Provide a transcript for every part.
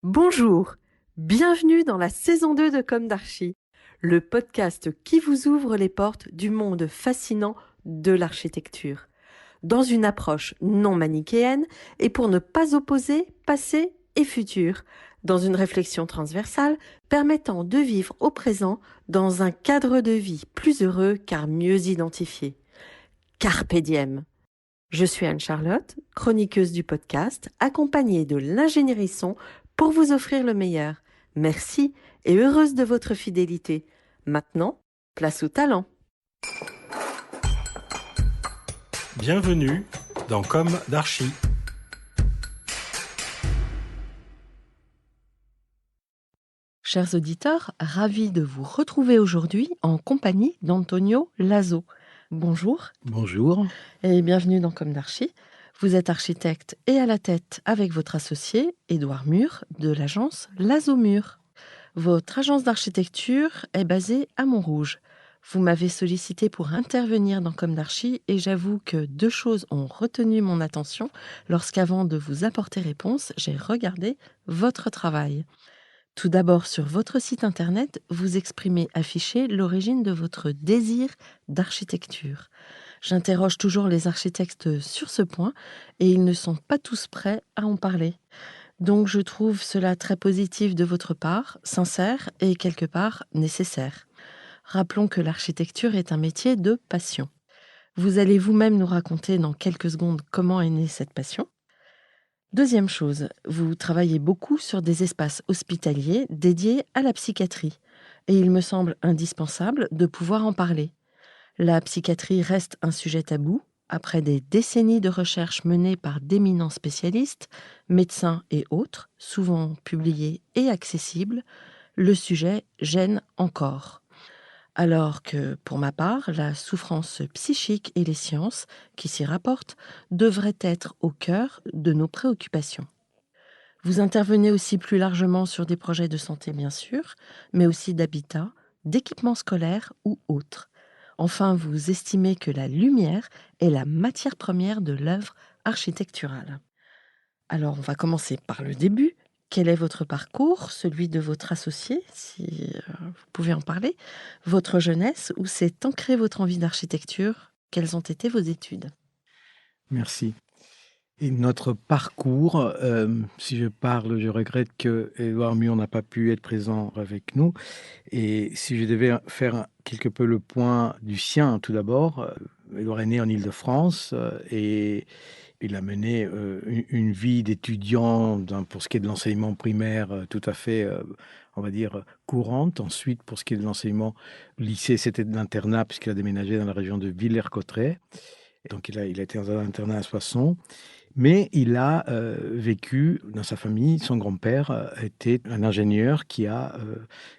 Bonjour, bienvenue dans la saison 2 de Comme d'Archi, le podcast qui vous ouvre les portes du monde fascinant de l'architecture, dans une approche non manichéenne et pour ne pas opposer passé et futur, dans une réflexion transversale permettant de vivre au présent dans un cadre de vie plus heureux car mieux identifié. Carpe diem. Je suis Anne-Charlotte, chroniqueuse du podcast, accompagnée de l'ingénierie son pour vous offrir le meilleur. Merci et heureuse de votre fidélité. Maintenant, place au talent. Bienvenue dans Comme d'Archi. Chers auditeurs, ravis de vous retrouver aujourd'hui en compagnie d'Antonio Lazo. Bonjour. Bonjour. Et bienvenue dans Comme d'Archi. Vous êtes architecte et à la tête avec votre associé, Édouard Mur, de l'agence Lazo Mur. Votre agence d'architecture est basée à Montrouge. Vous m'avez sollicité pour intervenir dans Comme d'Archi et j'avoue que deux choses ont retenu mon attention lorsqu'avant de vous apporter réponse, j'ai regardé votre travail. Tout d'abord, sur votre site internet, vous exprimez affiché l'origine de votre désir d'architecture. J'interroge toujours les architectes sur ce point et ils ne sont pas tous prêts à en parler. Donc je trouve cela très positif de votre part, sincère et quelque part nécessaire. Rappelons que l'architecture est un métier de passion. Vous allez vous-même nous raconter dans quelques secondes comment est née cette passion. Deuxième chose, vous travaillez beaucoup sur des espaces hospitaliers dédiés à la psychiatrie. Et il me semble indispensable de pouvoir en parler. La psychiatrie reste un sujet tabou. Après des décennies de recherches menées par d'éminents spécialistes, médecins et autres, souvent publiés et accessibles, le sujet gêne encore. Alors que, pour ma part, la souffrance psychique et les sciences qui s'y rapportent devraient être au cœur de nos préoccupations. Vous intervenez aussi plus largement sur des projets de santé, bien sûr, mais aussi d'habitat, d'équipements scolaires ou autres. Enfin, vous estimez que la lumière est la matière première de l'œuvre architecturale. Alors, on va commencer par le début. Quel est votre parcours, celui de votre associé, si vous pouvez en parler, votre jeunesse, où s'est ancrée votre envie d'architecture? Quelles ont été vos études? Merci. Et notre parcours, si je parle, je regrette que Édouard Mur n'a pas pu être présent avec nous. Et si je devais faire quelque peu le point du sien, tout d'abord, Édouard est né en Île-de-France et il a mené une vie d'étudiant pour ce qui est de l'enseignement primaire tout à fait, on va dire, courante. Ensuite, pour ce qui est de l'enseignement lycée, c'était de l'internat puisqu'il a déménagé dans la région de Villers-Cotterêts. Donc il a été dans un internat à Soissons. Mais il a vécu dans sa famille. Son grand-père était un ingénieur qui a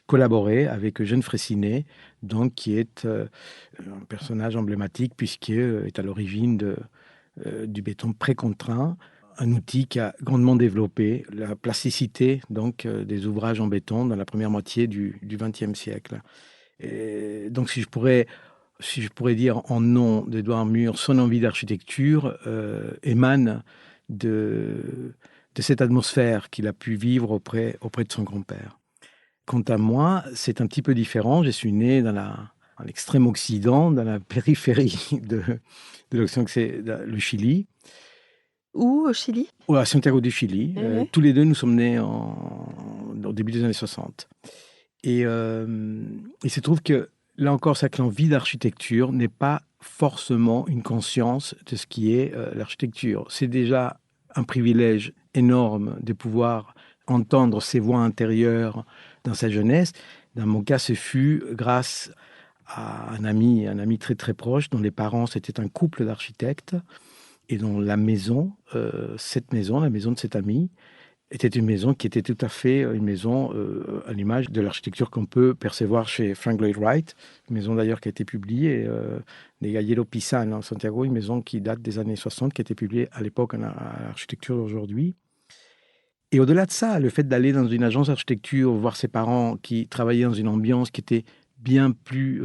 collaboré avec Eugène Freycinet, donc qui est un personnage emblématique puisqu'il est à l'origine du béton précontraint, un outil qui a grandement développé la plasticité donc des ouvrages en béton dans la première moitié du XXe siècle. Et donc si je pourrais dire en nom d'Édouard Mur, son envie d'architecture émane de cette atmosphère qu'il a pu vivre auprès de son grand-père. Quant à moi, c'est un petit peu différent. Je suis né à l'extrême occident, dans la périphérie de l'Occident, c'est le Chili. Où au Chili? Ou à Santiago du Chili. Tous les deux, nous sommes nés au début des années 60. Et il se trouve que là encore, c'est que l'envie d'architecture n'est pas forcément une conscience de ce qui est l'architecture. C'est déjà un privilège énorme de pouvoir entendre ses voix intérieures dans sa jeunesse. Dans mon cas, ce fut grâce à un ami très très proche, dont les parents c'était un couple d'architectes, et dont la maison, la maison de cet ami, était une maison qui était tout à fait une maison à l'image de l'architecture qu'on peut percevoir chez Frank Lloyd Wright, une maison d'ailleurs qui a été publiée, des Yellow Pisan en Santiago, une maison qui date des années 60, qui a été publiée à l'époque à l'architecture d'aujourd'hui. Et au-delà de ça, le fait d'aller dans une agence d'architecture, voir ses parents qui travaillaient dans une ambiance qui était bien plus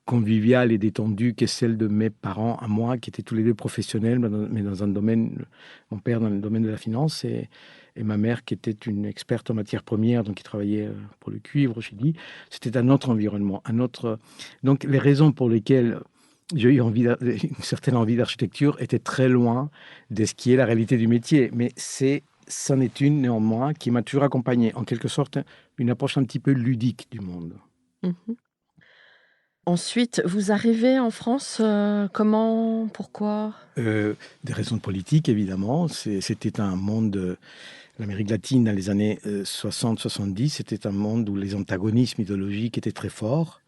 conviviale et détendue que celle de mes parents à moi, qui étaient tous les deux professionnels, mais dans un domaine, mon père dans le domaine de la finance, et ma mère, qui était une experte en matières premières, donc qui travaillait pour le cuivre au Chili, c'était un autre environnement, un autre... Donc, les raisons pour lesquelles j'ai eu une certaine envie d'architecture étaient très loin de ce qui est la réalité du métier, mais c'en est une néanmoins qui m'a toujours accompagné, en quelque sorte, une approche un petit peu ludique du monde. Mmh. Ensuite, vous arrivez en France, comment? Pourquoi? Des raisons politiques, évidemment. C'était un monde, l'Amérique latine, dans les années 60-70, c'était un monde où les antagonismes idéologiques étaient très forts.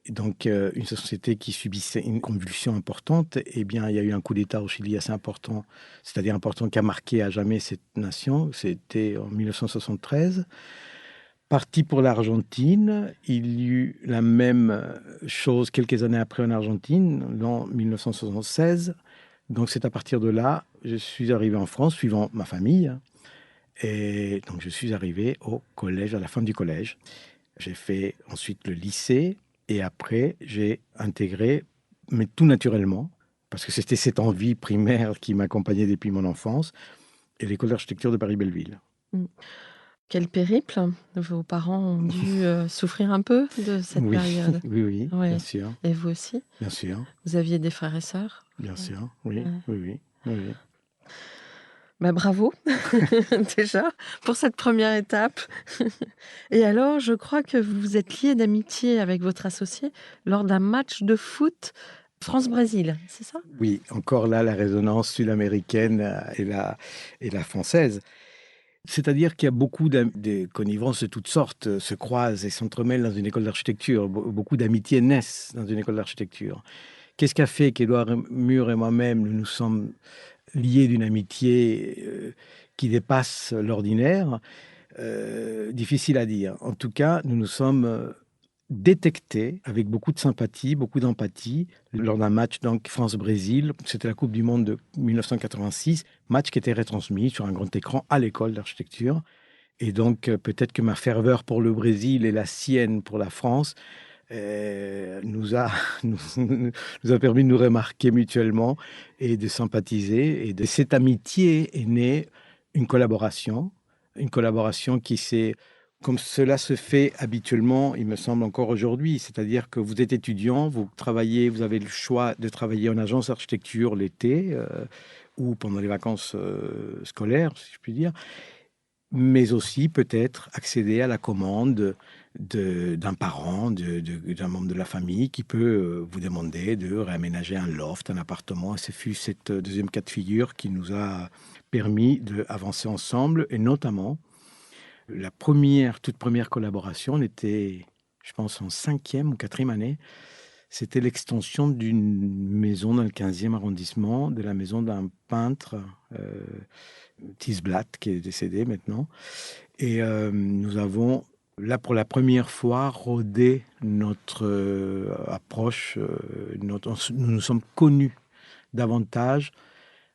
Et donc, une société qui subissait une convulsion importante, eh bien, il y a eu un coup d'État au Chili assez important, c'est-à-dire important qui a marqué à jamais cette nation. C'était en 1973. Parti pour l'Argentine, il y eut la même chose quelques années après en Argentine, en 1976. Donc c'est à partir de là, je suis arrivé en France, suivant ma famille. Et donc je suis arrivé au collège, à la fin du collège. J'ai fait ensuite le lycée et après j'ai intégré, mais tout naturellement, parce que c'était cette envie primaire qui m'accompagnait depuis mon enfance, et l'école d'architecture de Paris-Belleville. Mmh. Quel périple! Vos parents ont dû, souffrir un peu de cette Oui, période? oui, Ouais. bien sûr, Et vous aussi? bien sûr. Vous aviez des frères et sœurs? Bien Ouais. sûr, oui, Ouais. oui, oui, oui. Bah, bravo déjà pour cette première étape. Et alors, je crois que vous vous êtes liés d'amitié avec votre associé lors d'un match de foot France-Brésil, c'est ça? Oui, encore là, la résonance sud-américaine et la française. C'est-à-dire qu'il y a beaucoup de connivences de toutes sortes se croisent et s'entremêlent dans une école d'architecture. Beaucoup d'amitiés naissent dans une école d'architecture. Qu'est-ce qui a fait qu'Édouard Mur et moi-même, nous nous sommes liés d'une amitié qui dépasse l'ordinaire? Difficile à dire. En tout cas, nous nous sommes détectés avec beaucoup de sympathie, beaucoup d'empathie lors d'un match donc France-Brésil. C'était la Coupe du Monde de 1986, match qui était retransmis sur un grand écran à l'école d'architecture. Et donc, peut-être que ma ferveur pour le Brésil et la sienne pour la France nous a, nous a permis de nous remarquer mutuellement et de sympathiser. Et de cette amitié est née une collaboration qui s'est, comme cela se fait habituellement, il me semble encore aujourd'hui, c'est-à-dire que vous êtes étudiant, vous travaillez, vous avez le choix de travailler en agence d'architecture l'été ou pendant les vacances scolaires, si je puis dire, mais aussi peut-être accéder à la commande d'un parent, d'un membre de la famille qui peut vous demander de réaménager un loft, un appartement. Et ce fut cette deuxième cas de figure qui nous a permis d'avancer ensemble, et notamment la toute première collaboration, on était, je pense, en 5e ou 4e année. C'était l'extension d'une maison dans le 15e arrondissement, de la maison d'un peintre, Tisblatt, qui est décédé maintenant. Et nous avons, là, pour la première fois, rodé notre approche. Nous nous sommes connus davantage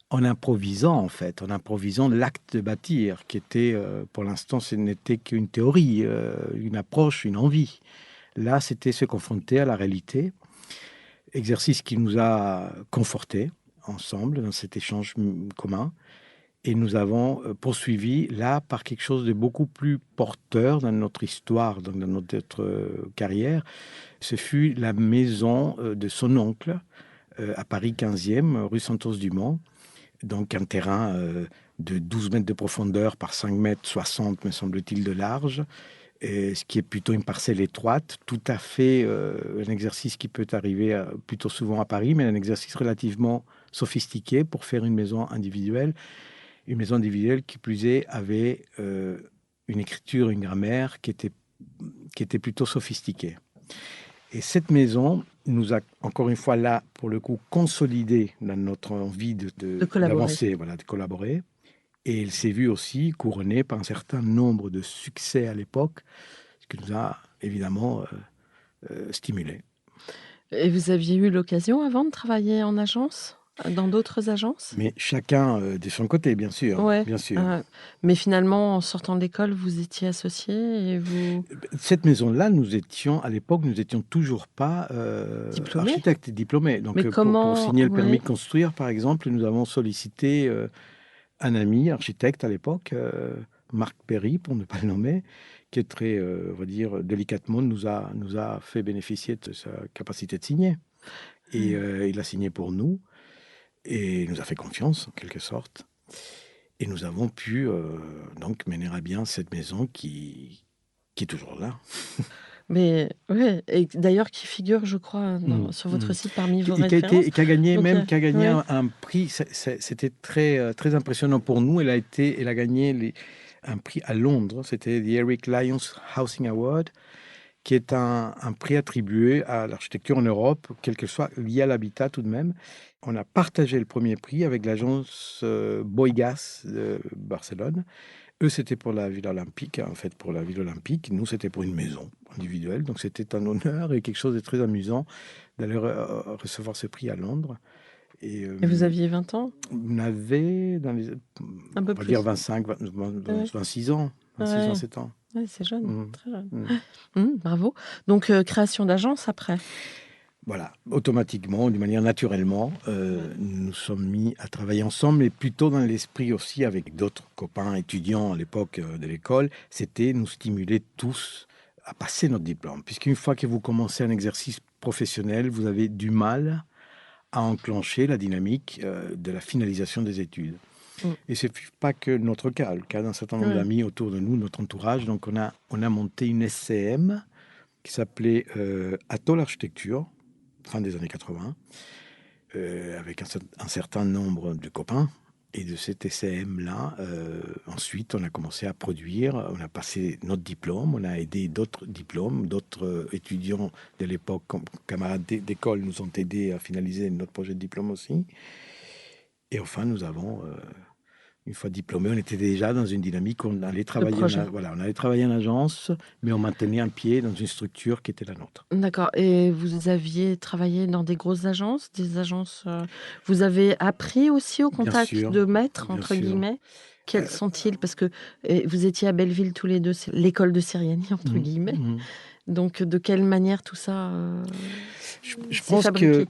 en improvisant, en fait, en improvisant l'acte de bâtir, qui était, pour l'instant, ce n'était qu'une théorie, une approche, une envie. Là, c'était se confronter à la réalité, exercice qui nous a confortés ensemble dans cet échange commun. Et nous avons poursuivi là par quelque chose de beaucoup plus porteur dans notre histoire, dans notre carrière. Ce fut la maison de son oncle à Paris 15e, rue Santos-Dumont. Donc un terrain de 12 mètres de profondeur par 5 mètres 60, me semble-t-il, de large. Et ce qui est plutôt une parcelle étroite, tout à fait un exercice qui peut arriver plutôt souvent à Paris, mais un exercice relativement sophistiqué pour faire une maison individuelle. Une maison individuelle qui plus est avait une écriture, une grammaire qui était plutôt sophistiquée. Et cette maison nous a, encore une fois là, pour le coup, consolidé dans notre envie d'avancer, voilà, de collaborer. Et elle s'est vue aussi couronnée par un certain nombre de succès à l'époque, ce qui nous a évidemment stimulés. Et vous aviez eu l'occasion avant de travailler en agence? Dans d'autres agences? Mais chacun de son côté, bien sûr. Ouais. Bien sûr. Mais finalement, en sortant de l'école, vous étiez associés et vous... Cette maison-là, à l'époque, nous étions toujours pas Diplômés? architectes diplômés. Donc, Mais comment... pour signer le permis Ouais. de construire, par exemple, nous avons sollicité un ami architecte à l'époque, Marc Perry, pour ne pas le nommer, qui est très, on va dire, délicatement, nous a fait bénéficier de sa capacité de signer. Et il a signé pour nous et il nous a fait confiance, en quelque sorte. Et nous avons pu donc mener à bien cette maison qui est toujours là. Mais ouais, et d'ailleurs qui figure, je crois, sur votre site parmi vos références. Et qui a gagné, Donc, qui a gagné ouais. un prix. C'était très, très impressionnant pour nous. Elle a gagné un prix à Londres. C'était the Eric Lyons Housing Award, qui est un prix attribué à l'architecture en Europe, quel que soit, lié à l'habitat tout de même. On a partagé le premier prix avec l'agence Boigas de Barcelone. Eux, c'était pour la ville olympique, en fait, pour la ville olympique. Nous, c'était pour une maison individuelle. Donc, c'était un honneur et quelque chose de très amusant d'aller recevoir ce prix à Londres. Et vous aviez 20 ans? On avait, Un peu on va plus. dire 25, 26 ans, 26, 27 ans. Ouais, c'est jeune, très jeune. Bravo. Donc, création d'agence après? Voilà, automatiquement, d'une manière naturellement, nous nous sommes mis à travailler ensemble, mais plutôt dans l'esprit aussi avec d'autres copains étudiants à l'époque de l'école, c'était nous stimuler tous à passer notre diplôme. Puisqu'une fois que vous commencez un exercice professionnel, vous avez du mal à enclencher la dynamique de la finalisation des études. Et ce n'est pas que notre cas, le cas d'un certain nombre d'amis autour de nous, notre entourage. Donc on a monté une SCM qui s'appelait Atoll Architecture, fin des années 80, avec un certain nombre de copains. Et de cet SCM-là, ensuite, on a commencé à produire, on a passé notre diplôme, on a aidé d'autres diplômes, d'autres étudiants de l'époque, camarades d'école, nous ont aidés à finaliser notre projet de diplôme aussi. Et enfin, nous avons, une fois diplômés, on était déjà dans une dynamique, on allait travailler en agence, mais on maintenait un pied dans une structure qui était la nôtre. D'accord. Et vous aviez travaillé dans des grosses agences, vous avez appris aussi au contact de maîtres, entre guillemets? Quels sont-ils? Parce que vous étiez à Belleville tous les deux, c'est l'école de Siriani, entre guillemets. Donc, de quelle manière tout ça je pense fabriqué?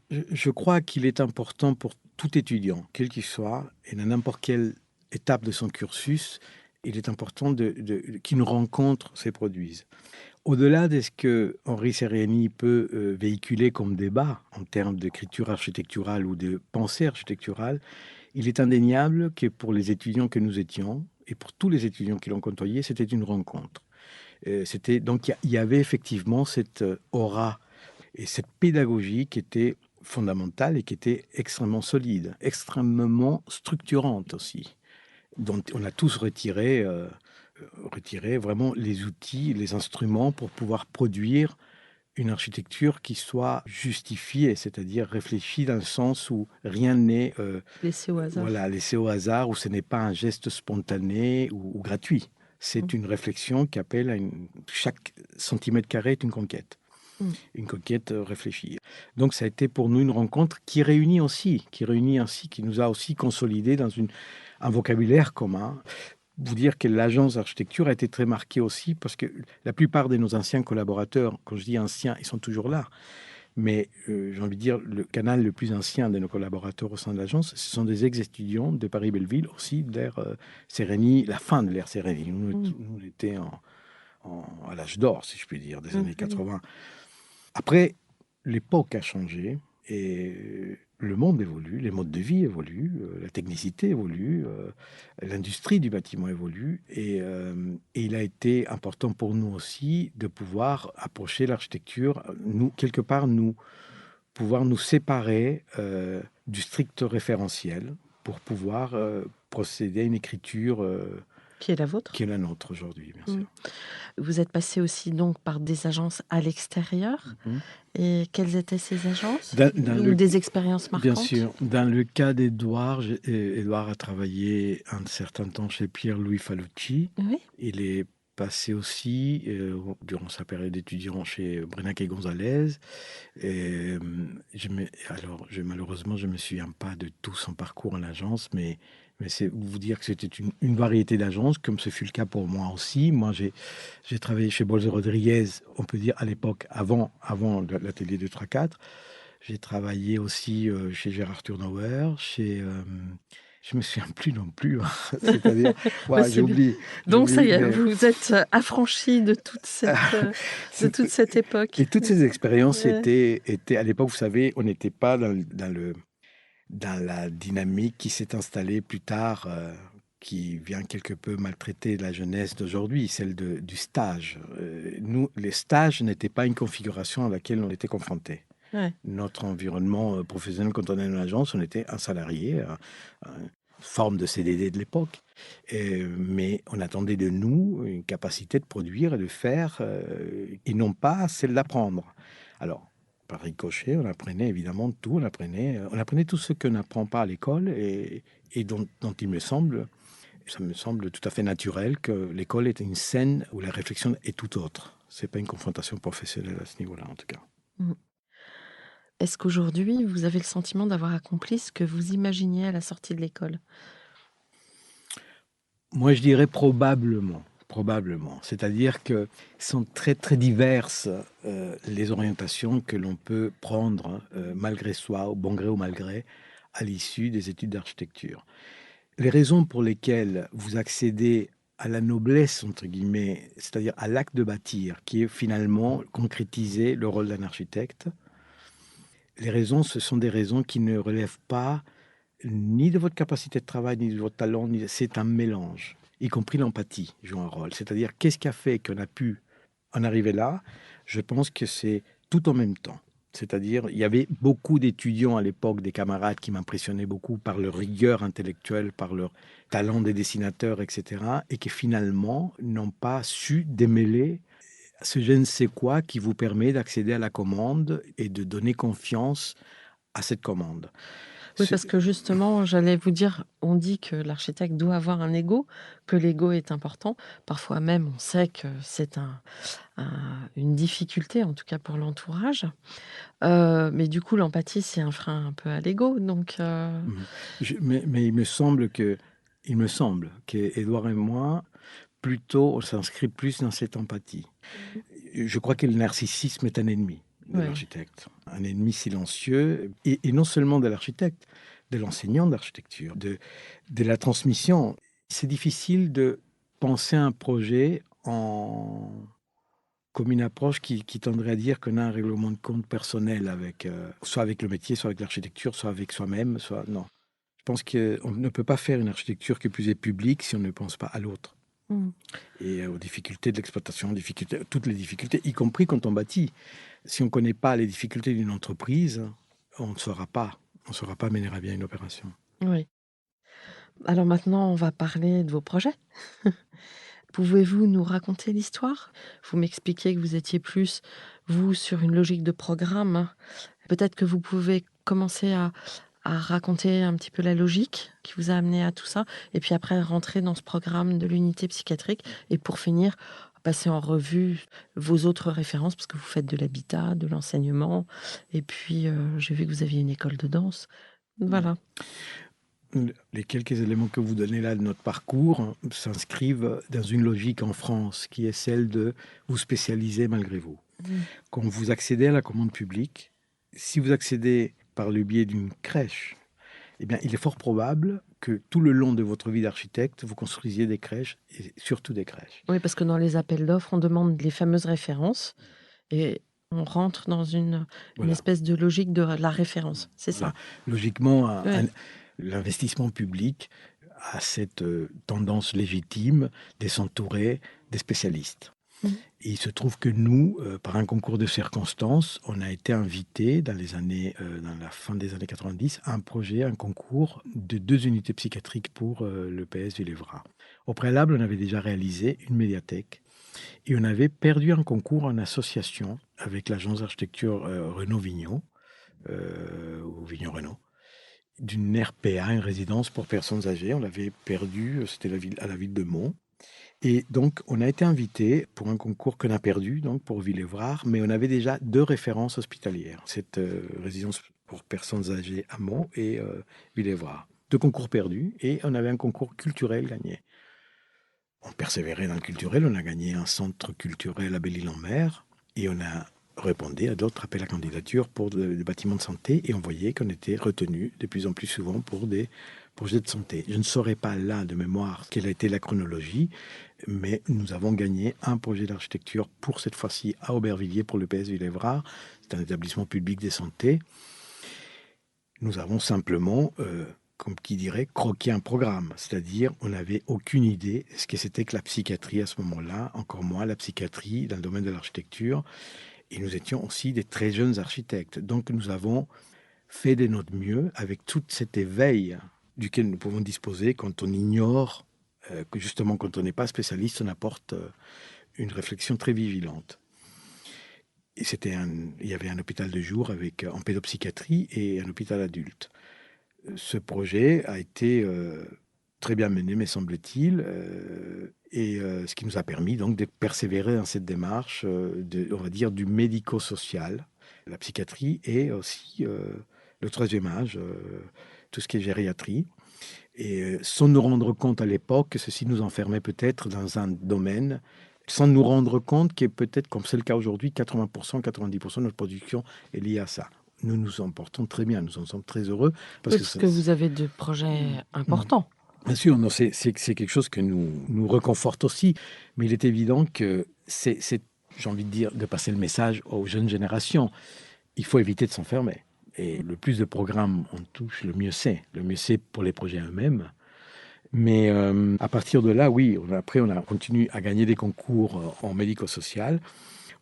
Je crois qu'il est important pour tout étudiant, quel qu'il soit, et dans n'importe quelle étape de son cursus, il est important qu'une rencontre se produise. Au-delà de ce que Henri Siriani peut véhiculer comme débat en termes d'écriture architecturale ou de pensée architecturale, il est indéniable que pour les étudiants que nous étions, et pour tous les étudiants qui l'ont côtoyé, c'était une rencontre. Donc il y avait effectivement cette aura et cette pédagogie qui était fondamentale et qui était extrêmement solide, extrêmement structurante aussi, dont on a tous retiré vraiment les outils, les instruments pour pouvoir produire une architecture qui soit justifiée, c'est-à-dire réfléchie dans le sens où rien n'est laissé au hasard. Voilà, laissé au hasard, où ce n'est pas un geste spontané ou gratuit. C'est une réflexion qui appelle chaque centimètre carré est une conquête. Une conquête réfléchie. Donc ça a été pour nous une rencontre qui nous a aussi consolidés dans un vocabulaire commun. Vous dire que l'agence d'architecture a été très marquée aussi parce que la plupart de nos anciens collaborateurs, quand je dis anciens, ils sont toujours là. Mais j'ai envie de dire, le canal le plus ancien de nos collaborateurs au sein de l'agence, ce sont des ex-étudiants de Paris-Belleville, aussi de l'ère Sérigny, la fin de l'ère Sérigny. Nous, on était à l'âge d'or, si je puis dire, des années 80. Après, l'époque a changé et le monde évolue, les modes de vie évoluent, la technicité évolue, l'industrie du bâtiment évolue et il a été important pour nous aussi de pouvoir approcher l'architecture, pouvoir nous séparer du strict référentiel pour pouvoir procéder à une écriture qui est la vôtre, qui est la nôtre aujourd'hui, bien sûr. Vous êtes passé aussi donc par des agences à l'extérieur. Et quelles étaient ces agences? Des expériences marquantes? Bien sûr. Dans le cas d'Edouard, Edouard a travaillé un certain temps chez Pierre-Louis Falucci. Oui. Il est passé aussi, durant sa période d'étudiant, chez Brenac et Gonzalez. Malheureusement, je ne me souviens pas de tout son parcours en agence, mais c'est vous dire que c'était une variété d'agences, comme ce fut le cas pour moi aussi. Moi, j'ai travaillé chez Bolzer Rodriguez, on peut dire à l'époque, avant l'atelier de 3-4. J'ai travaillé aussi chez Gérard Turnauer, chez Je me souviens plus non plus, hein. C'est-à-dire, Bah, ouais, c'est bien. Donc ça j'oublie, y est, mais vous êtes affranchi de toute c'était cette époque. et toutes ces expériences Ouais, étaient à l'époque, vous savez, on n'était pas dans la dynamique qui s'est installée plus tard, qui vient quelque peu maltraiter la jeunesse d'aujourd'hui, celle du stage. Nous, les stages n'étaient pas une configuration à laquelle on était confrontés. ouais. Notre environnement professionnel, quand on est dans l'agence, on était un salarié, une forme de CDD de l'époque. Mais on attendait de nous une capacité de produire et de faire, et non pas celle d'apprendre. Alors, par ricochet, on apprenait évidemment tout, on apprenait tout ce qu'on n'apprend pas à l'école et dont ça me semble tout à fait naturel que l'école est une scène où la réflexion est tout autre. C'est pas une confrontation professionnelle à ce niveau-là, en tout cas. Mmh. Est-ce qu'aujourd'hui, vous avez le sentiment d'avoir accompli ce que vous imaginiez à la sortie de l'école? Moi, je dirais probablement, probablement. C'est-à-dire que sont très, très diverses, les orientations que l'on peut prendre, malgré soi, au bon gré ou mal gré, à l'issue des études d'architecture. Les raisons pour lesquelles vous accédez à la «noblesse» entre guillemets, c'est-à-dire à l'acte de bâtir, qui est finalement concrétiser le rôle d'un architecte, les raisons, ce sont des raisons qui ne relèvent pas ni de votre capacité de travail, ni de votre talent, c'est un mélange, y compris l'empathie joue un rôle. C'est-à-dire, qu'est-ce qui a fait qu'on a pu en arriver là? Je pense que c'est tout en même temps. C'est-à-dire, il y avait beaucoup d'étudiants à l'époque, des camarades qui m'impressionnaient beaucoup par leur rigueur intellectuelle, par leur talent des dessinateurs, etc., et qui finalement n'ont pas su démêler ce je ne sais quoi qui vous permet d'accéder à la commande et de donner confiance à cette commande. Oui, Ce- parce que justement, j'allais vous dire, on dit que l'architecte doit avoir un ego, que l'ego est important. Parfois même, on sait que c'est une difficulté, en tout cas pour l'entourage. Mais du coup, l'empathie, c'est un frein un peu à l'ego. Donc, Mmh. Mais il me semble qu'Édouard et moi, plutôt, on s'inscrit plus dans cette empathie. Mmh. Je crois que le narcissisme est un ennemi de Ouais, l'architecte, un ennemi silencieux et non seulement de l'architecte, de l'enseignant d'architecture, de la transmission. C'est difficile de penser un projet en comme une approche qui tendrait à dire qu'on a un règlement de compte personnel avec, soit avec le métier, soit avec l'architecture, soit avec soi-même, soit non. Je pense qu'on ne peut pas faire une architecture qui plus est publique si on ne pense pas à l'autre mmh, et aux difficultés de l'exploitation, toutes les difficultés, y compris quand on bâtit. Si on ne connaît pas les difficultés d'une entreprise, on ne saura pas. On ne saura pas mener à bien une opération. oui. Alors maintenant, on va parler de vos projets. Pouvez-vous nous raconter l'histoire? Vous m'expliquiez que vous étiez plus, vous, sur une logique de programme. Peut-être que vous pouvez commencer à raconter un petit peu la logique qui vous a amené à tout ça, et puis après rentrer dans ce programme de l'unité psychiatrique, et pour finir, passer en revue vos autres références, parce que vous faites de l'habitat, de l'enseignement, et puis j'ai vu que vous aviez une école de danse. Voilà. Les quelques éléments que vous donnez là de notre parcours s'inscrivent dans une logique en France qui est celle de vous spécialiser malgré vous. Mmh. Quand vous accédez à la commande publique, si vous accédez par le biais d'une crèche, eh bien, il est fort probable que tout le long de votre vie d'architecte, vous construisiez des crèches et surtout des crèches. Oui, parce que dans les appels d'offres, on demande les fameuses références, et on rentre dans une Voilà. espèce de logique de la référence, c'est ça? Voilà. Logiquement, Ouais. l'investissement public a cette tendance légitime de s'entourer des spécialistes. Mmh. Et il se trouve que nous, par un concours de circonstances, on a été invités dans la fin des années 90 à un concours de 2 unités psychiatriques pour le PS Villévra. Au préalable, on avait déjà réalisé une médiathèque et on avait perdu un concours en association avec l'agence d'architecture Renault-Vignon, ou Vignon-Renault, d'une RPA, une résidence pour personnes âgées. On l'avait perdu, c'était à la ville de Mont. Et donc, on a été invité pour un concours qu'on a perdu, donc pour Villévrard, mais on avait déjà 2 références hospitalières. Cette résidence pour personnes âgées à Mont et Villévrard. 2 concours perdus et on avait un concours culturel gagné. On persévérait dans le culturel, on a gagné un centre culturel à Belle-Île-en-Mer et on a répondu à d'autres appels à candidature pour des bâtiments de santé et on voyait qu'on était retenu de plus en plus souvent pour des projet de santé. Je ne saurais pas là de mémoire quelle a été la chronologie, mais nous avons gagné un projet d'architecture pour cette fois-ci à Aubervilliers pour le PS Villévrard. C'est un établissement public de santé. Nous avons simplement, comme qui dirait, croqué un programme. C'est-à-dire, on n'avait aucune idée de ce que c'était que la psychiatrie à ce moment-là, encore moins la psychiatrie dans le domaine de l'architecture. Et nous étions aussi des très jeunes architectes. Donc, nous avons fait de notre mieux avec tout cet éveil duquel nous pouvons disposer quand on ignore que justement, quand on n'est pas spécialiste, on apporte une réflexion très vigilante. Et il y avait un hôpital de jour en pédopsychiatrie et un hôpital adulte. Ce projet a été très bien mené, me semble-t-il, ce qui nous a permis donc de persévérer dans cette démarche, on va dire, du médico-social, la psychiatrie et aussi le troisième âge, tout ce qui est gériatrie. Et sans nous rendre compte à l'époque que ceci nous enfermait peut-être dans un domaine, sans nous rendre compte que peut-être, comme c'est le cas aujourd'hui, 80%, 90% de notre production est liée à ça. Nous nous en portons très bien, nous en sommes très heureux. Parce que vous avez de projets importants. Bien sûr, non, c'est quelque chose que nous reconforte aussi, mais il est évident que c'est, j'ai envie de dire, de passer le message aux jeunes générations. Il faut éviter de s'enfermer. Et le plus de programmes on touche, le mieux c'est. Le mieux c'est pour les projets eux-mêmes. Mais à partir de là, oui, on a continué à gagner des concours en médico-social.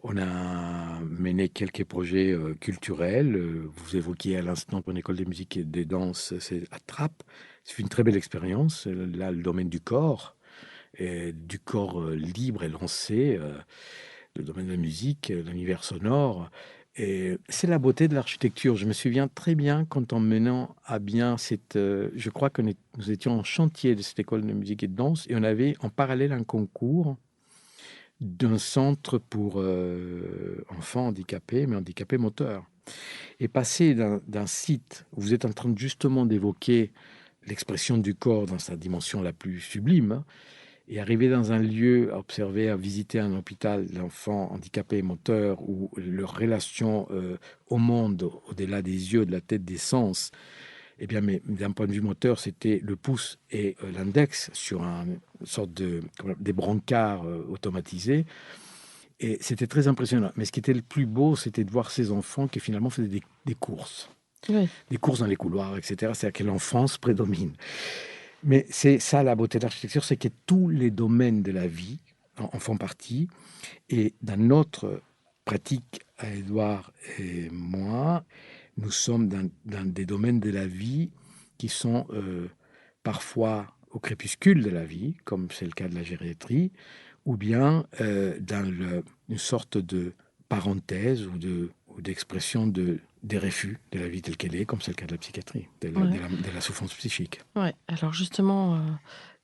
On a mené quelques projets culturels. Vous évoquiez à l'instant une école de musique et de danse, c'est à Trappes. C'est une très belle expérience. Là, le domaine du corps libre et lancé, le domaine de la musique, l'univers sonore. Et c'est la beauté de l'architecture. Je me souviens très bien quand en menant à bien je crois que nous étions en chantier de cette école de musique et de danse et on avait en parallèle un concours d'un centre pour enfants handicapés, mais handicapés moteurs. Et passer d'un site où vous êtes en train justement d'évoquer l'expression du corps dans sa dimension la plus sublime, hein, et arriver dans un lieu à observer, à visiter un hôpital d'enfants handicapés moteurs où leur relation au monde, au-delà des yeux, de la tête, des sens, eh bien, mais d'un point de vue moteur, c'était le pouce et l'index sur une sorte des brancards automatisés. Et c'était très impressionnant. Mais ce qui était le plus beau, c'était de voir ces enfants qui finalement faisaient des courses. Oui. Des courses dans les couloirs, etc. C'est-à-dire que l'enfance prédomine. Mais c'est ça la beauté de l'architecture, c'est que tous les domaines de la vie en font partie. Et dans notre pratique, à Édouard et moi, nous sommes dans des domaines de la vie qui sont parfois au crépuscule de la vie, comme c'est le cas de la gériatrie, ou bien dans une sorte de parenthèse ou d'expression des refus de la vie telle qu'elle est, comme c'est le cas de la psychiatrie, de la souffrance psychique. Ouais. Alors justement,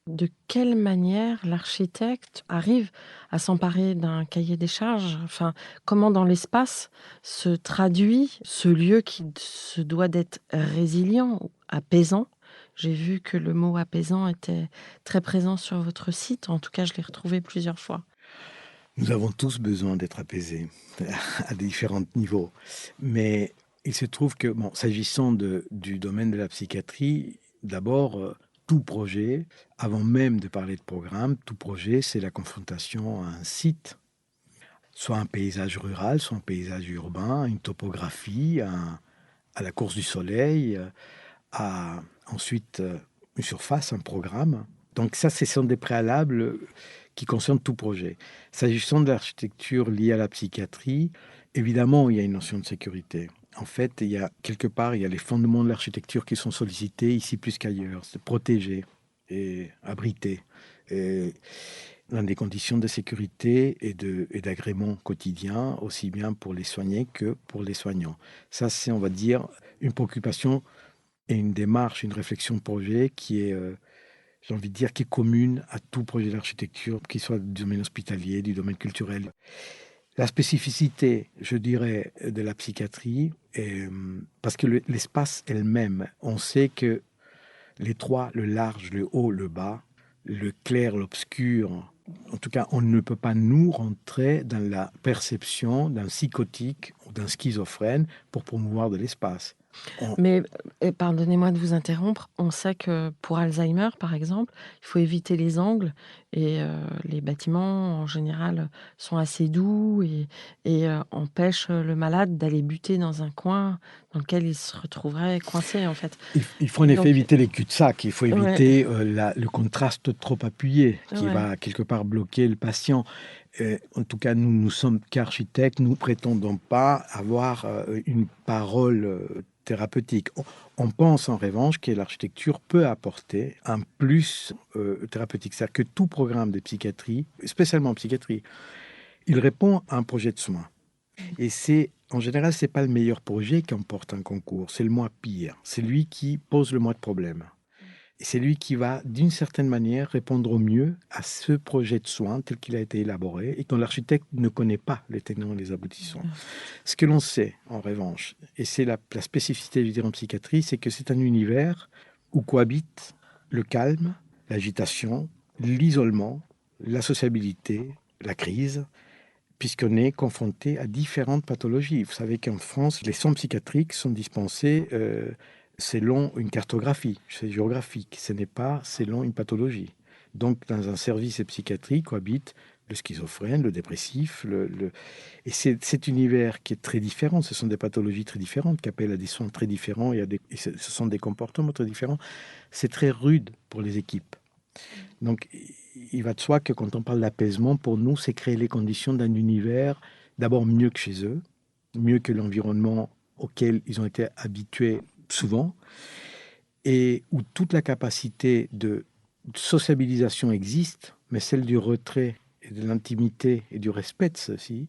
de quelle manière l'architecte arrive à s'emparer d'un cahier des charges? Enfin, comment dans l'espace se traduit ce lieu qui se doit d'être résilient, ou apaisant? J'ai vu que le mot apaisant était très présent sur votre site. En tout cas, je l'ai retrouvé plusieurs fois. Nous avons tous besoin d'être apaisés à différents niveaux. Mais il se trouve que, bon, s'agissant du domaine de la psychiatrie, d'abord, tout projet, avant même de parler de programme, tout projet, c'est la confrontation à un site, soit un paysage rural, soit un paysage urbain, une topographie, à la course du soleil, à ensuite une surface, un programme. Donc ça, ce sont des préalables qui concernent tout projet. S'agissant de l'architecture liée à la psychiatrie, évidemment, il y a une notion de sécurité. En fait, il y a les fondements de l'architecture qui sont sollicités ici plus qu'ailleurs. C'est protéger et abriter. Et dans des conditions de sécurité et d'agrément quotidien, aussi bien pour les soignés que pour les soignants. Ça, c'est, on va dire, une préoccupation et une démarche, une réflexion de projet qui est, j'ai envie de dire, qui est commune à tout projet d'architecture, qu'il soit du domaine hospitalier, du domaine culturel. La spécificité, je dirais, de la psychiatrie, parce que l'espace elle-même, on sait que l'étroit, le large, le haut, le bas, le clair, l'obscur, en tout cas, on ne peut pas nous rentrer dans la perception d'un psychotique ou d'un schizophrène pour promouvoir de l'espace. On- Mais pardonnez-moi de vous interrompre, on sait que pour Alzheimer, par exemple, il faut éviter les angles et les bâtiments, en général, sont assez doux et empêchent le malade d'aller buter dans un coin dans lequel il se retrouverait coincé, en fait. il faut en Et effet donc éviter les cul-de-sac, il faut ouais, éviter le contraste trop appuyé qui ouais. va quelque part bloquer le patient. En tout cas, nous sommes qu'architectes, nous prétendons pas avoir une parole thérapeutique. On pense en revanche que l'architecture peut apporter un plus thérapeutique. C'est-à-dire que tout programme de psychiatrie, spécialement en psychiatrie, il répond à un projet de soins. Et en général, c'est pas le meilleur projet qui emporte un concours, c'est le moins pire. C'est lui qui pose le moins de problèmes. Et c'est lui qui va, d'une certaine manière, répondre au mieux à ce projet de soins tel qu'il a été élaboré et dont l'architecte ne connaît pas les tenants et les aboutissants. Ce que l'on sait, en revanche, et c'est la spécificité du terrain en psychiatrie, c'est que c'est un univers où cohabitent le calme, l'agitation, l'isolement, la sociabilité, la crise, puisqu'on est confronté à différentes pathologies. Vous savez qu'en France, les soins psychiatriques sont dispensés selon une cartographie, c'est géographique. Ce n'est pas selon une pathologie. Donc, dans un service psychiatrique cohabitent le schizophrène, le dépressif, et c'est cet univers qui est très différent. Ce sont des pathologies très différentes, qui appellent à des soins très différents, et ce sont des comportements très différents. C'est très rude pour les équipes. Donc, il va de soi que quand on parle d'apaisement, pour nous, c'est créer les conditions d'un univers d'abord mieux que chez eux, mieux que l'environnement auquel ils ont été habitués souvent, et où toute la capacité de sociabilisation existe, mais celle du retrait et de l'intimité et du respect de ceci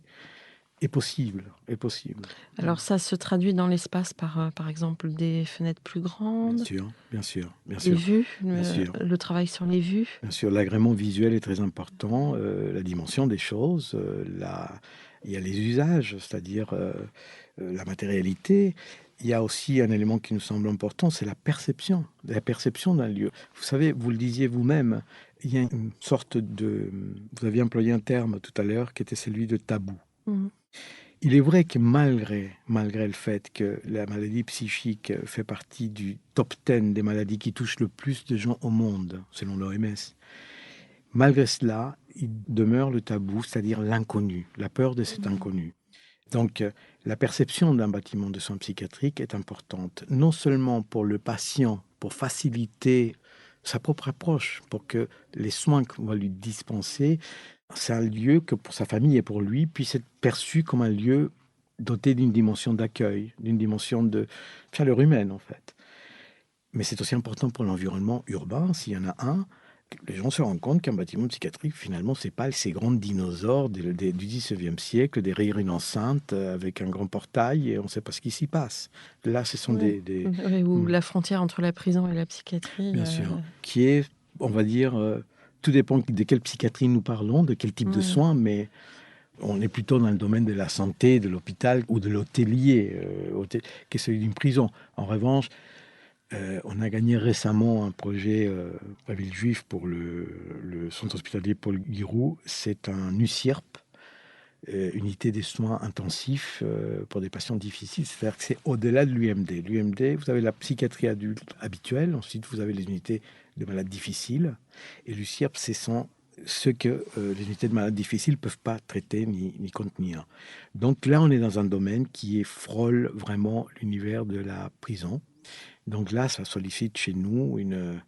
est possible, est possible. Alors ça se traduit dans l'espace par exemple, des fenêtres plus Bien grandes, sûr, bien sûr, bien des sûr, vues, bien sûr. le travail sur les vues? Bien sûr, l'agrément visuel est très important, la dimension des choses, il y a les usages, c'est-à-dire la matérialité. Il y a aussi un élément qui nous semble important, c'est la perception d'un lieu. Vous savez, vous le disiez vous-même, il y a une sorte de... Vous aviez employé un terme tout à l'heure qui était celui de tabou. Mmh. Il est vrai que malgré le fait que la maladie psychique fait partie du top 10 des maladies qui touchent le plus de gens au monde, selon l'OMS, malgré cela, il demeure le tabou, c'est-à-dire l'inconnu, la peur de cet inconnu. Donc, la perception d'un bâtiment de soins psychiatriques est importante, non seulement pour le patient, pour faciliter sa propre approche, pour que les soins qu'on va lui dispenser, c'est un lieu que pour sa famille et pour lui puisse être perçu comme un lieu doté d'une dimension d'accueil, d'une dimension de chaleur humaine en fait. Mais c'est aussi important pour l'environnement urbain, s'il y en a un. Les gens se rendent compte qu'un bâtiment psychiatrique, finalement, c'est pas ces grands dinosaures du 19e siècle, des rayures enceintes avec un grand portail et on ne sait pas ce qui s'y passe. Là, ce sont Oui. Oui, ou Hmm, la frontière entre la prison et la psychiatrie, bien sûr, qui est, on va dire, tout dépend de quelle psychiatrie nous parlons, de quel type de ouais. soins, mais on est plutôt dans le domaine de la santé, de l'hôpital ou de l'hôtelier, qui est celui d'une prison. En revanche, on a gagné récemment un projet à Villejuif pour le centre hospitalier Paul Giroux. C'est un USIRP, unité des soins intensifs pour des patients difficiles. C'est-à-dire que c'est au-delà de l'UMD. L'UMD, vous avez la psychiatrie adulte habituelle. Ensuite, vous avez les unités de malades difficiles. Et l'USIRP, c'est ce que les unités de malades difficiles ne peuvent pas traiter ni contenir. Donc là, on est dans un domaine qui frôle vraiment l'univers de la prison. Donc là, ça sollicite chez nous une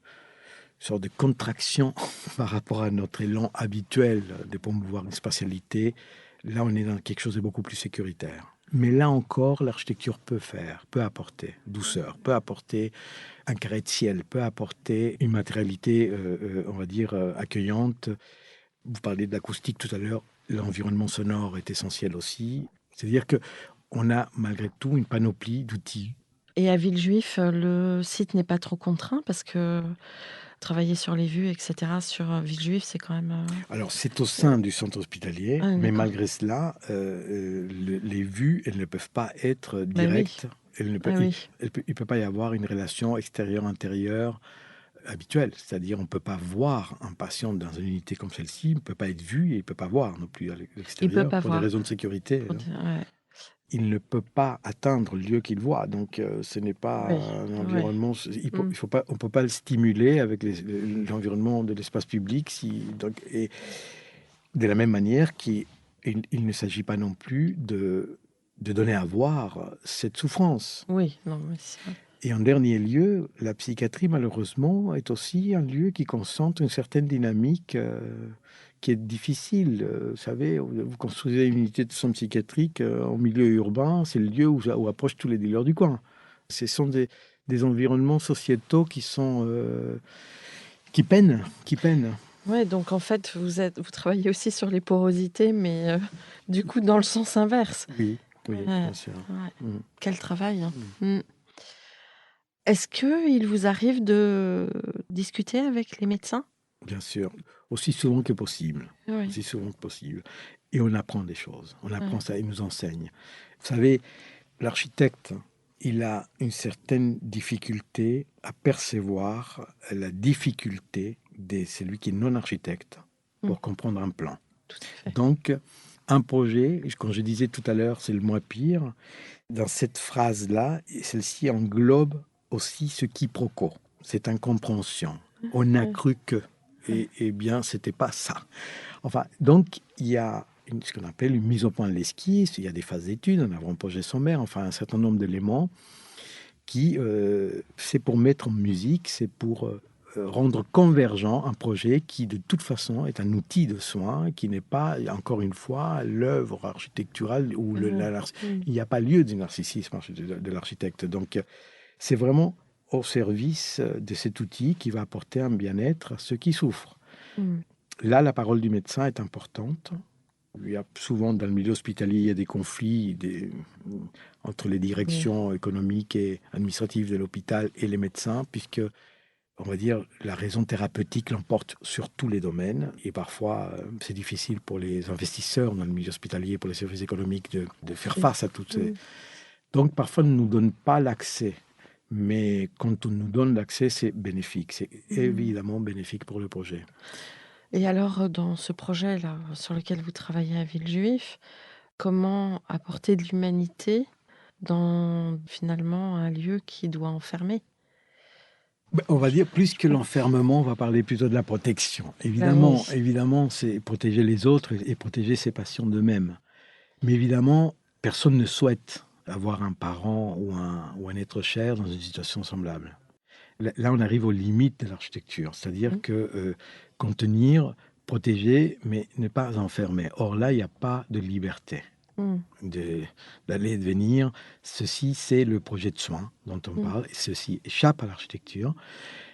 sorte de contraction par rapport à notre élan habituel de promouvoir une spatialité. Là, on est dans quelque chose de beaucoup plus sécuritaire. Mais là encore, l'architecture peut apporter douceur, peut apporter un carré de ciel, peut apporter une matérialité, on va dire, accueillante. Vous parliez de l'acoustique tout à l'heure, l'environnement sonore est essentiel aussi. C'est-à-dire que on a malgré tout une panoplie d'outils. Et à Villejuif, le site n'est pas trop contraint parce que travailler sur les vues et cetera sur, Villejuif, c'est quand même, Alors, c'est au sein du centre hospitalier, ah mais d'accord. malgré cela, les vues, elles ne peuvent pas être Bah oui. directes. Ah oui. Il peut pas y avoir une relation extérieure-intérieure habituelle. C'est-à-dire, on ne peut pas voir un patient dans une unité comme celle-ci, il ne peut pas être vu et il ne peut pas voir non plus à Il peut l'extérieur pas pour des voir. raisons de sécurité. Ouais. il ne peut pas atteindre le lieu qu'il voit. Donc, ce n'est pas Oui, un oui. environnement. Il faut pas, on ne peut pas le stimuler avec l'environnement de l'espace public. Et de la même manière qu'il il ne s'agit pas non plus de donner à voir cette souffrance. Oui, non, mais c'est vrai. Et en dernier lieu, la psychiatrie, malheureusement, est aussi un lieu qui concentre une certaine dynamique qui est difficile. Vous savez, vous construisez une unité de soins psychiatriques en milieu urbain, c'est le lieu où approchent tous les dealers du coin. Ce sont des environnements sociétaux qui peinent. Ouais, donc en fait, vous travaillez aussi sur les porosités, mais du coup, dans le sens inverse. Oui, oui, Ouais, bien sûr. ouais. Mm. Quel travail, hein. Mm. Est-ce qu'il vous arrive de discuter avec les médecins? Bien sûr, aussi souvent que possible. Oui, Aussi souvent que possible. Et on apprend des choses. On apprend ouais. ça, il nous enseigne. Vous savez, l'architecte, il a une certaine difficulté à percevoir la difficulté de celui qui est non architecte pour comprendre un plan. Tout à fait. Donc, un projet, quand je disais tout à l'heure, c'est le moins pire, dans cette phrase-là, celle-ci englobe aussi ce quiproquo, cette incompréhension. On a Ouais. cru que, et bien, c'était pas ça. Enfin, donc, il y a ce qu'on appelle une mise au point de l'esquisse, il y a des phases d'études, un avant-projet sommaire, enfin, un certain nombre d'éléments qui, c'est pour mettre en musique, c'est pour rendre convergent un projet qui, de toute façon, est un outil de soin, qui n'est pas, encore une fois, l'œuvre architecturale où il n'y a pas lieu du narcissisme de l'architecte. Donc, c'est vraiment au service de cet outil qui va apporter un bien-être à ceux qui souffrent. Mm. Là, la parole du médecin est importante. Il y a souvent, dans le milieu hospitalier, il y a des conflits entre les directions économiques et administratives de l'hôpital et les médecins, puisque, on va dire, la raison thérapeutique l'emporte sur tous les domaines. Et parfois, c'est difficile pour les investisseurs dans le milieu hospitalier, pour les services économiques, de faire face à toutes ces... Donc, parfois, on ne nous donne pas l'accès. Mais quand on nous donne l'accès, c'est bénéfique. C'est évidemment bénéfique pour le projet. Et alors, dans ce projet-là, sur lequel vous travaillez à Villejuif, comment apporter de l'humanité dans finalement un lieu qui doit enfermer? On va dire plus que l'enfermement, on va parler plutôt de la protection. Ben oui. Évidemment, c'est protéger les autres et protéger ses patients d'eux-mêmes. Mais évidemment, personne ne souhaite avoir un parent ou un être cher dans une situation semblable. Là, on arrive aux limites de l'architecture, c'est-à-dire que contenir, protéger, mais ne pas enfermer. Or là, il n'y a pas de liberté d'aller et de venir. Ceci, c'est le projet de soins dont on parle, et ceci échappe à l'architecture.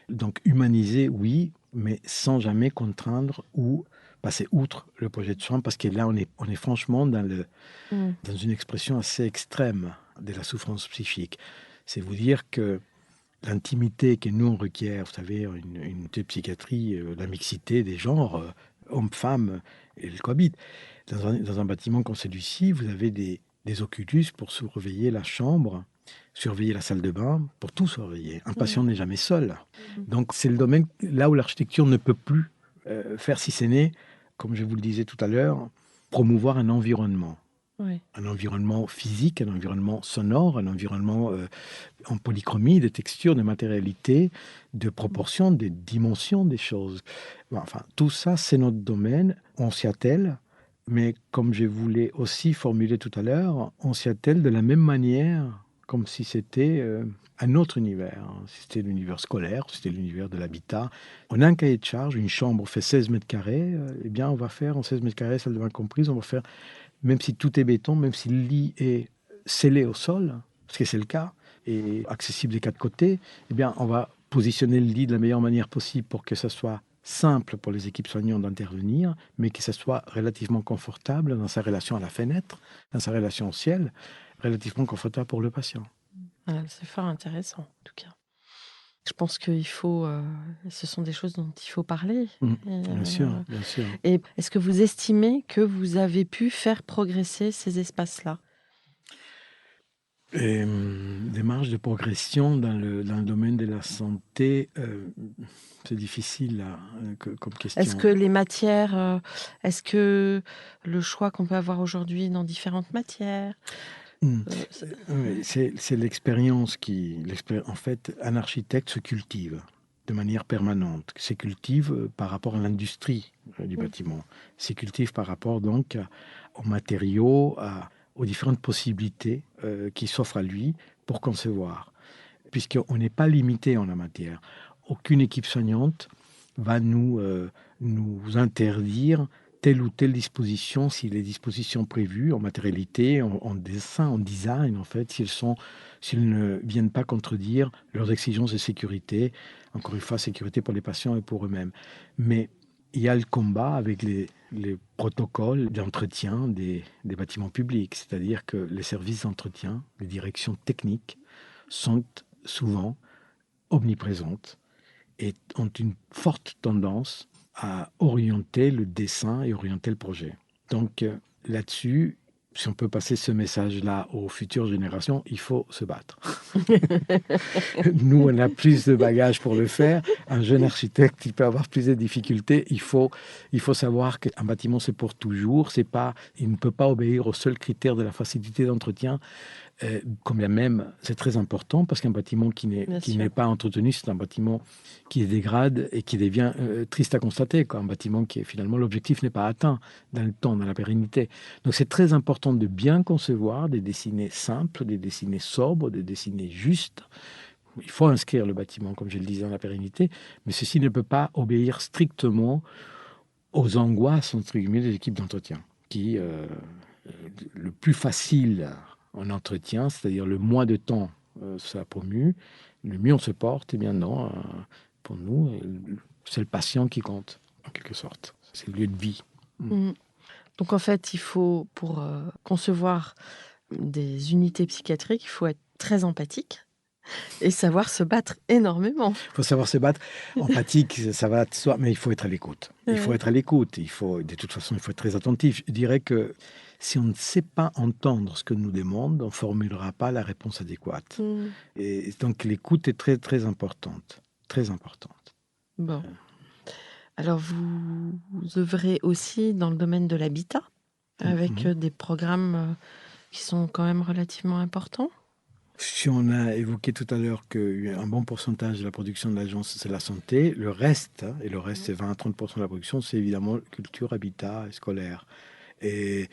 Donc humaniser, oui, mais sans jamais contraindre ou passer outre le projet de soins, parce que là, on est franchement dans une expression assez extrême de la souffrance psychique. C'est vous dire que l'intimité que nous on requiert, vous savez, une psychiatrie, la mixité des genres, hommes-femmes, elles cohabitent. Dans un bâtiment comme celui-ci, vous avez des oculus pour surveiller la chambre, surveiller la salle de bain, pour tout surveiller. Un patient n'est jamais seul. Donc c'est le domaine là où l'architecture ne peut plus faire, si ce n'est, comme je vous le disais tout à l'heure, promouvoir un environnement. Oui. Un environnement physique, un environnement sonore, un environnement en polychromie, de texture, de matérialité, de proportion, de dimension des choses. Enfin, tout ça, c'est notre domaine. On s'y attelle, mais comme je voulais aussi formuler tout à l'heure, on s'y attelle de la même manière, comme si c'était un autre univers. Si c'était l'univers scolaire, si c'était l'univers de l'habitat. On a un cahier de charge, une chambre fait 16 mètres carrés, eh bien, on va faire en 16 mètres carrés, salle de bain comprise, on va faire... Même si tout est béton, même si le lit est scellé au sol, parce que c'est le cas, et accessible des quatre côtés, eh bien, on va positionner le lit de la meilleure manière possible pour que ça soit simple pour les équipes soignantes d'intervenir, mais que ça soit relativement confortable dans sa relation à la fenêtre, dans sa relation au ciel, relativement confortable pour le patient. Voilà, c'est fort intéressant, en tout cas. Je pense qu'il faut, ce sont des choses dont il faut parler. Et, Bien sûr, bien sûr. et est-ce que vous estimez que vous avez pu faire progresser ces espaces-là? Des marges de progression dans le domaine de la santé, c'est difficile là, comme question. Est-ce que les matières, est-ce que le choix qu'on peut avoir aujourd'hui dans différentes matières, Mmh. C'est- Oui, c'est l'expérience en fait, un architecte se cultive de manière permanente. Se cultive par rapport à l'industrie du Mm. bâtiment. Se cultive par rapport donc aux matériaux, aux différentes possibilités qui s'offrent à lui pour concevoir. Puisqu'on n'est pas limité en la matière. Aucune équipe soignante va nous interdire telle ou telle disposition, si les dispositions prévues en matérialité, en dessin, en design, en fait, s'ils ne viennent pas contredire leurs exigences de sécurité, encore une fois, sécurité pour les patients et pour eux-mêmes. Mais il y a le combat avec les protocoles d'entretien des bâtiments publics, c'est-à-dire que les services d'entretien, les directions techniques sont souvent omniprésentes et ont une forte tendance à orienter le dessin et orienter le projet. Donc là-dessus, si on peut passer ce message-là aux futures générations, il faut se battre. Nous, on a plus de bagages pour le faire. Un jeune architecte, il peut avoir plus de difficultés. Il faut savoir qu'un bâtiment, c'est pour toujours. Il ne peut pas obéir aux seuls critères de la facilité d'entretien. Quand bien même, c'est très important parce qu'un bâtiment qui Bien sûr. n'est pas entretenu, c'est un bâtiment qui se dégrade et qui devient triste à constater. Un bâtiment qui, finalement, l'objectif n'est pas atteint dans le temps, dans la pérennité. Donc, c'est très important de bien concevoir, de dessiner simple, de dessiner sobre, de dessiner juste. Il faut inscrire le bâtiment, comme je le disais, dans la pérennité, mais ceci ne peut pas obéir strictement aux angoisses, entre guillemets, des équipes d'entretien, qui, le plus facile en entretien, c'est-à-dire le moins de temps ça promue, le mieux on se porte, et bien non, pour nous, c'est le patient qui compte, en quelque sorte. C'est le lieu de vie. Mm. Donc en fait, il faut, pour concevoir des unités psychiatriques, il faut être très empathique et savoir se battre énormément. Il faut savoir se battre. Empathique, ça va de soi, mais il faut être à l'écoute. Il faut Ouais. être à l'écoute. De toute façon, il faut être très attentif. Je dirais que si on ne sait pas entendre ce que nous demande, on ne formulera pas la réponse adéquate. Mm. Et donc, l'écoute est très, très importante. Très importante. Bon. Alors, vous œuvrez aussi dans le domaine de l'habitat, avec Mhm. des programmes qui sont quand même relativement importants. Si on a évoqué tout à l'heure qu'un bon pourcentage de la production de l'agence, c'est la santé, le reste, et le reste, c'est 20 à 30% de la production, c'est évidemment culture, habitat et scolaire. Et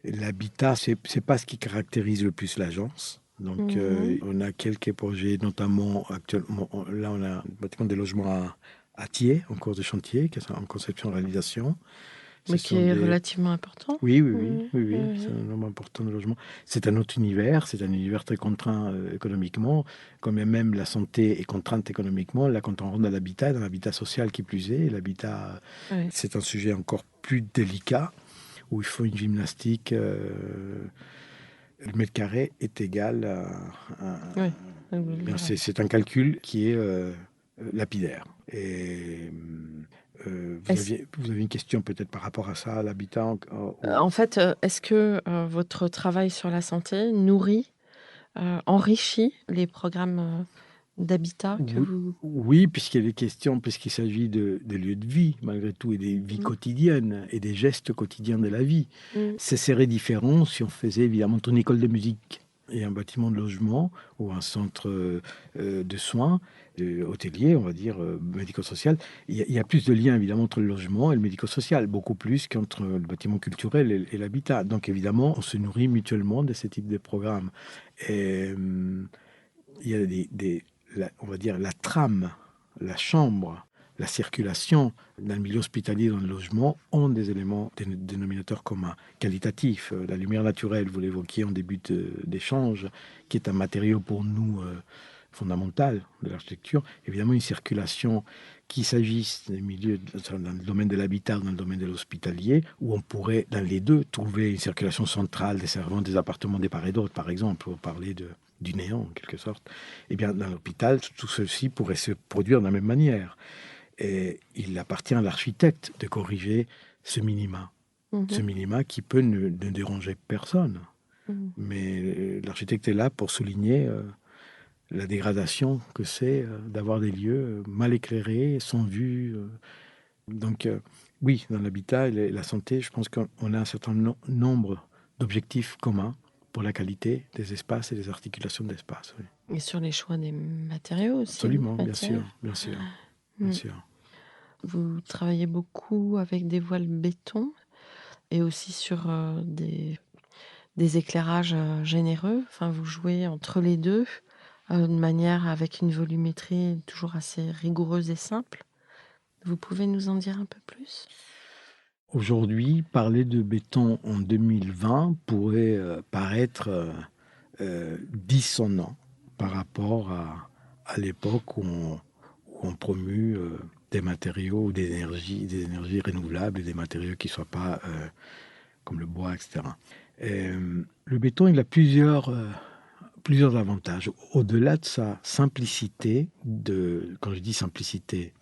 l'habitat, c'est pas ce qui caractérise le plus l'agence. Donc, Mhm. on a quelques projets, notamment actuellement, là, on a un bâtiment de logement à Thiers, en cours de chantier, qui est en conception-réalisation. Ce Mais qui sont est des... relativement important. Oui, oui, oui, Mhm. oui, oui, c'est Mhm. un nombre important de logements. C'est un autre univers, c'est un univers très contraint économiquement, quand même la santé est contrainte économiquement. Là, quand on rentre dans l'habitat social qui plus est, l'habitat, Ouais. c'est un sujet encore plus délicat, où il faut une gymnastique. Le mètre carré est égal Ouais. bien, c'est un calcul qui est lapidaire. Et Est-ce- vous avez une question peut-être par rapport à ça, à l'habitat En fait, est-ce que votre travail sur la santé nourrit, enrichit les programmes d'habitat que Oui, vous... oui, puisqu'il y a des questions, puisqu'il s'agit de lieux de vie, malgré tout, et des vies Mhm. quotidiennes, et des gestes quotidiens de la vie. Mhm. Ce serait différent si on faisait évidemment une école de musique et un bâtiment de logement ou un centre de soins hôtelier, on va dire, médico-social. Il y a plus de liens évidemment entre le logement et le médico-social, beaucoup plus qu'entre le bâtiment culturel et l'habitat. Donc évidemment, on se nourrit mutuellement de ce type de programme. Et, il y a on va dire la trame, la chambre, la circulation dans le milieu hospitalier, dans le logement, ont des éléments, des dénominateurs communs, qualitatifs. La lumière naturelle, vous l'évoquiez en début d'échange, qui est un matériau pour nous fondamental de l'architecture. Évidemment, une circulation, qu'il s'agisse des milieux, dans le domaine de l'habitat ou dans le domaine de l'hospitalier, où on pourrait, dans les deux, trouver une circulation centrale desservant des appartements des part et d'autre, par exemple, pour parler du néant, en quelque sorte. Eh bien, dans l'hôpital, tout ceci pourrait se produire de la même manière. Et il appartient à l'architecte de corriger ce Mhm. minima qui peut ne déranger personne. Mhm. Mais l'architecte est là pour souligner la dégradation que c'est d'avoir des lieux mal éclairés, sans vue. Donc, oui, dans l'habitat et la santé, je pense qu'on a un certain nombre d'objectifs communs pour la qualité des espaces et des articulations d'espace. Oui. Et sur les choix des matériaux aussi. Absolument, bien matières. sûr, bien sûr, bien Mm. sûr. Vous travaillez beaucoup avec des voiles béton et aussi sur des éclairages généreux. Enfin, vous jouez entre les deux de manière avec une volumétrie toujours assez rigoureuse et simple. Vous pouvez nous en dire un peu plus? Aujourd'hui, parler de béton en 2020 pourrait paraître dissonant par rapport à l'époque où on promue des matériaux ou des énergies renouvelables et des matériaux qui ne soient pas comme le bois, etc. Le béton, il a plusieurs avantages. Au-delà de sa simplicité, quand je dis simplicité,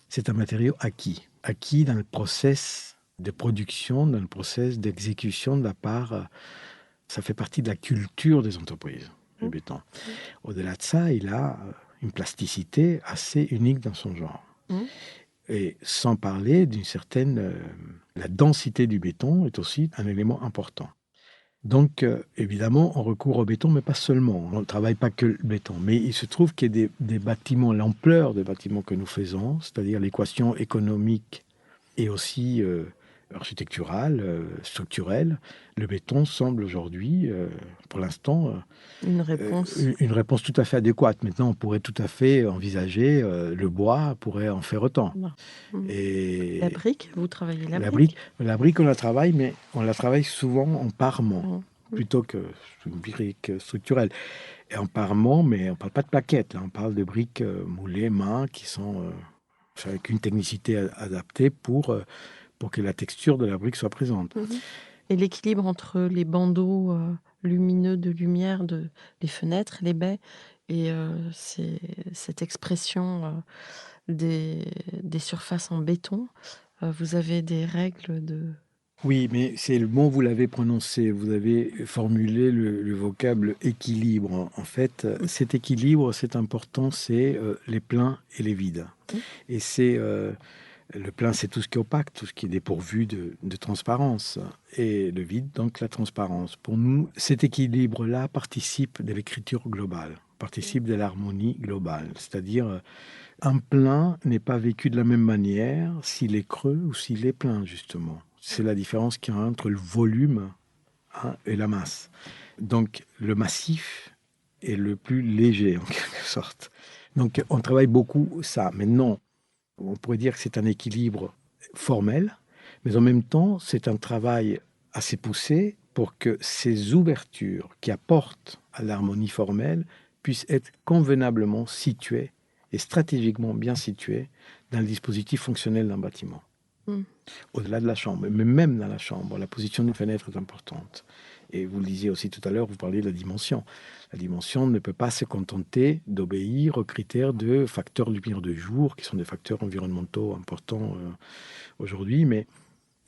c'est un matériau acquis dans le process de production, dans le process d'exécution de la part. Ça fait partie de la culture des entreprises, le béton. Au-delà de ça, il a une plasticité assez unique dans son genre. Et sans parler d'une certaine... la densité du béton est aussi un élément important. Donc, évidemment, on recourt au béton, mais pas seulement. On ne travaille pas que le béton. Mais il se trouve qu'il y a des bâtiments, l'ampleur des bâtiments que nous faisons, c'est-à-dire l'équation économique et aussi architecturale, structurelle, le béton semble aujourd'hui, pour l'instant, Une réponse. une réponse tout à fait adéquate. Maintenant, on pourrait tout à fait envisager, le bois pourrait en faire autant. Et La brique, vous travaillez la brique? La brique, on la travaille, mais on la travaille souvent en parement, plutôt que une brique structurelle. Et en parement, mais on ne parle pas de plaquettes, là, on parle de briques moulées main qui sont avec une technicité adaptée pour que la texture de la brique soit présente. Et l'équilibre entre les bandeaux lumineux de lumière des fenêtres, les baies, et cette expression des surfaces en béton, vous avez des règles de... Oui, mais c'est le bon, vous l'avez prononcé, vous avez formulé le vocable équilibre. En fait, cet équilibre, c'est important, c'est les pleins et les vides. Et c'est... le plein, c'est tout ce qui est opaque, tout ce qui est dépourvu de transparence. Et le vide, donc la transparence. Pour nous, cet équilibre-là participe de l'écriture globale, participe de l'harmonie globale. C'est-à-dire, un plein n'est pas vécu de la même manière s'il est creux ou s'il est plein, justement. C'est la différence qu'il y a entre le volume et la masse. Donc, le massif est le plus léger, en quelque sorte. Donc, on travaille beaucoup ça. Maintenant, on pourrait dire que c'est un équilibre formel, mais en même temps, c'est un travail assez poussé pour que ces ouvertures qui apportent à l'harmonie formelle puissent être convenablement situées et stratégiquement bien situées dans le dispositif fonctionnel d'un bâtiment. Au-delà de la chambre, mais même dans la chambre, la position d'une fenêtre est importante. Et vous le disiez aussi tout à l'heure, vous parliez de la dimension. La dimension ne peut pas se contenter d'obéir aux critères de facteurs de lumière de jour, qui sont des facteurs environnementaux importants aujourd'hui, mais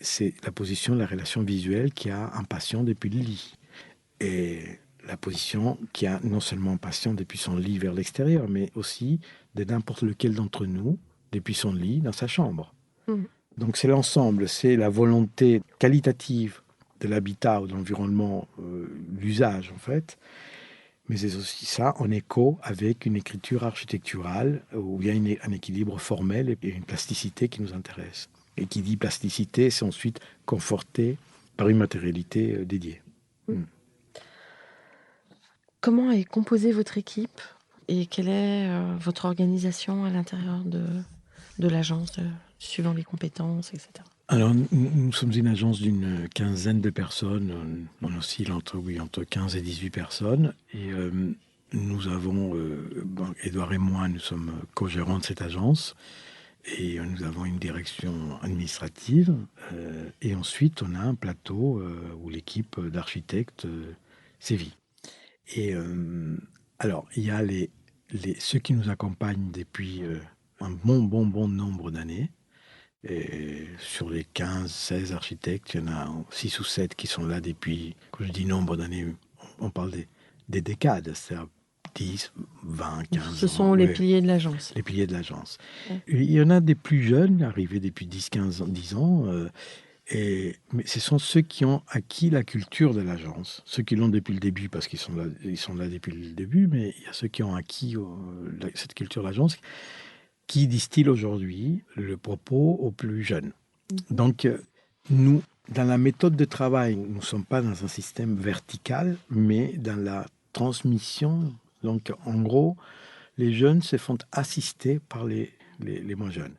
c'est la position de la relation visuelle qui a un patient depuis le lit. Et la position qui a non seulement un patient depuis son lit vers l'extérieur, mais aussi de n'importe lequel d'entre nous depuis son lit dans sa chambre. Donc c'est l'ensemble, c'est la volonté qualitative de l'habitat ou de l'environnement, l'usage en fait, mais c'est aussi ça en écho avec une écriture architecturale où il y a un équilibre formel et une plasticité qui nous intéresse. Et qui dit plasticité, c'est ensuite conforté par une matérialité dédiée. Comment est composée votre équipe et quelle est votre organisation à l'intérieur de l'agence, suivant les compétences, etc. Alors, nous sommes une agence d'une quinzaine de personnes. On oscille entre 15 et 18 personnes. Et nous avons, Édouard et moi, nous sommes co-gérants de cette agence. Et nous avons une direction administrative. Et ensuite, on a un plateau où l'équipe d'architectes sévit. Et alors, il y a ceux qui nous accompagnent depuis un bon nombre d'années. Et sur les 15, 16 architectes, il y en a 6 ou 7 qui sont là depuis, quand je dis nombre d'années, on parle des décades, c'est-à-dire 10, 20, 15 ans. Ce sont les piliers de l'agence. Les piliers de l'agence. Ouais. Il y en a des plus jeunes, arrivés depuis 10, 15 ans, 10 ans, Mais ce sont ceux qui ont acquis la culture de l'agence, ceux qui l'ont depuis le début, parce qu'ils sont là depuis le début, mais il y a ceux qui ont acquis cette culture de l'agence, qui distillent aujourd'hui le propos aux plus jeunes. Donc, nous, dans la méthode de travail, nous ne sommes pas dans un système vertical, mais dans la transmission. Donc, en gros, les jeunes se font assister par les moins jeunes.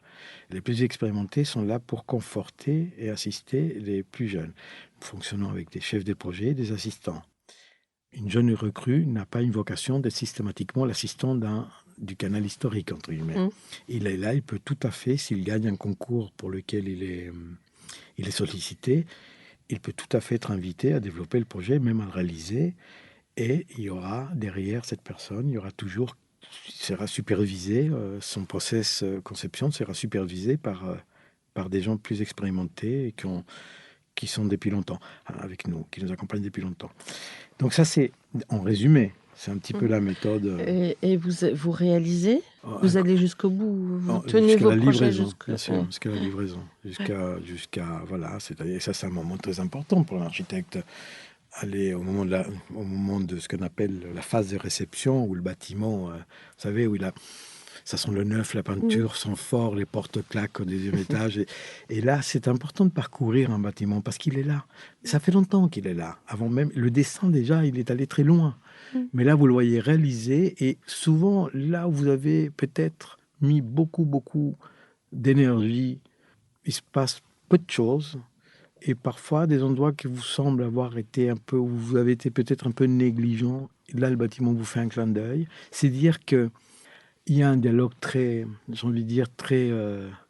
Les plus expérimentés sont là pour conforter et assister les plus jeunes. Nous fonctionnons avec des chefs de projet, des assistants. Une jeune recrue n'a pas une vocation d'être systématiquement l'assistant du canal historique, entre guillemets. Il est là, il peut tout à fait, s'il gagne un concours pour lequel il est sollicité, il peut tout à fait être invité à développer le projet, même à le réaliser. Et il y aura derrière cette personne, il y aura toujours, sera supervisé, son process conception sera supervisé par des gens plus expérimentés et qui sont depuis longtemps avec nous, qui nous accompagnent depuis longtemps. Donc ça, c'est en résumé. C'est un petit peu la méthode. Et vous réalisez, vous allez jusqu'au bout, vous tenez jusqu'à vos la projets livraison, bien sûr, jusqu'à la livraison, jusqu'à voilà. Et ça, c'est un moment très important pour l'architecte. Aller au moment de ce qu'on appelle la phase de réception, où le bâtiment, vous savez, où ça sent le neuf, la peinture sent fort, les portes claquent au deuxième étage. Et là, c'est important de parcourir un bâtiment parce qu'il est là. Ça fait longtemps qu'il est là. Avant même, le dessin, déjà, il est allé très loin. Mais là, vous le voyez réalisé. Et souvent, là où vous avez peut-être mis beaucoup, beaucoup d'énergie, il se passe peu de choses. Et parfois, des endroits qui vous semblent avoir été un peu, où vous avez été peut-être un peu négligent, là, le bâtiment vous fait un clin d'œil. C'est dire qu'il y a un dialogue très, j'ai envie de dire, très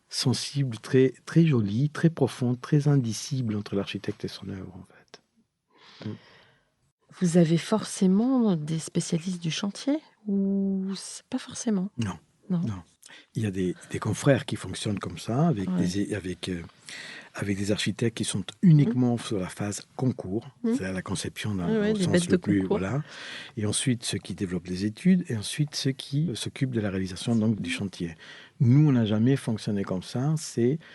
sensible, très, très joli, très profond, très indicible entre l'architecte et son œuvre, en fait. Vous avez forcément des spécialistes du chantier ou c'est pas forcément? Non. Non. Il y a des confrères qui fonctionnent comme ça, avec des architectes qui sont uniquement sur la phase concours, c'est-à-dire la conception au sens le plus... Voilà. Et ensuite, ceux qui développent les études, et ensuite ceux qui s'occupent de la réalisation donc, du chantier. Nous, on n'a jamais fonctionné comme ça.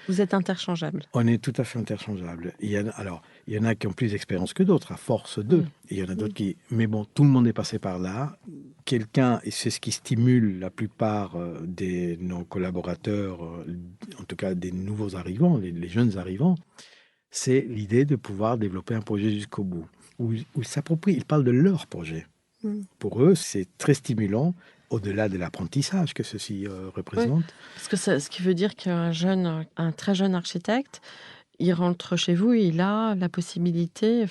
Vous êtes interchangeables. On est tout à fait interchangeables. Il y en a qui ont plus d'expérience que d'autres, à force d'eux. Et il y en a d'autres qui... Mais bon, tout le monde est passé par là. Quelqu'un, et c'est ce qui stimule la plupart de nos collaborateurs, en tout cas des nouveaux arrivants, les jeunes arrivants, c'est l'idée de pouvoir développer un projet jusqu'au bout. Où ils s'approprient, ils parlent de leur projet. Pour eux, c'est très stimulant, au-delà de l'apprentissage que ceci représente. Parce que ce qui veut dire qu'un très jeune architecte, il rentre chez vous et il a la possibilité,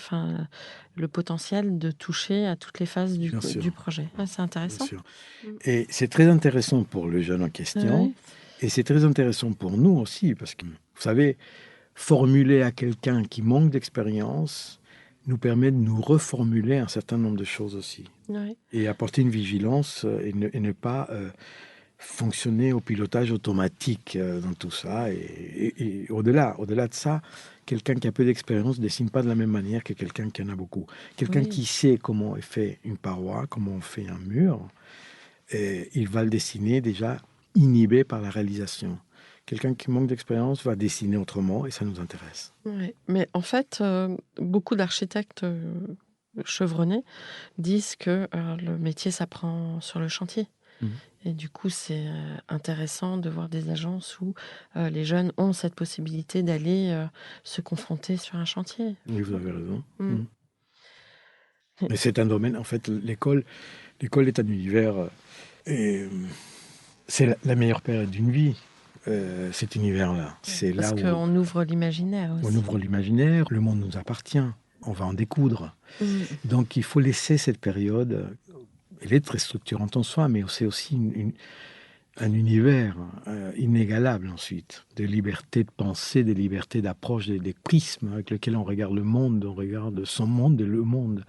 le potentiel de toucher à toutes les phases du projet. C'est intéressant. Bien sûr. Et c'est très intéressant pour le jeune en question. Et c'est très intéressant pour nous aussi, parce que, vous savez, formuler à quelqu'un qui manque d'expérience nous permet de nous reformuler un certain nombre de choses aussi. Et apporter une vigilance et ne pas fonctionner au pilotage automatique dans tout ça. Et au-delà de ça, quelqu'un qui a peu d'expérience ne dessine pas de la même manière que quelqu'un qui en a beaucoup. Quelqu'un qui sait comment est fait une paroi, comment on fait un mur, il va le dessiner déjà inhibé par la réalisation. Quelqu'un qui manque d'expérience va dessiner autrement et ça nous intéresse. Mais en fait, beaucoup d'architectes chevronnés disent que le métier s'apprend sur le chantier. Et du coup, c'est intéressant de voir des agences où les jeunes ont cette possibilité d'aller se confronter sur un chantier. Oui, vous avez raison. Mais c'est un domaine, en fait, l'école est un univers, et c'est la meilleure période d'une vie, cet univers-là. C'est Parce là qu'on ouvre l'imaginaire aussi. On ouvre l'imaginaire, le monde nous appartient, on va en découdre. Donc il faut laisser cette période, elle est très structurante en soi, mais c'est aussi un univers inégalable ensuite, de liberté de pensée, de liberté d'approche, des prismes avec lesquels on regarde le monde, on regarde son monde et le monde.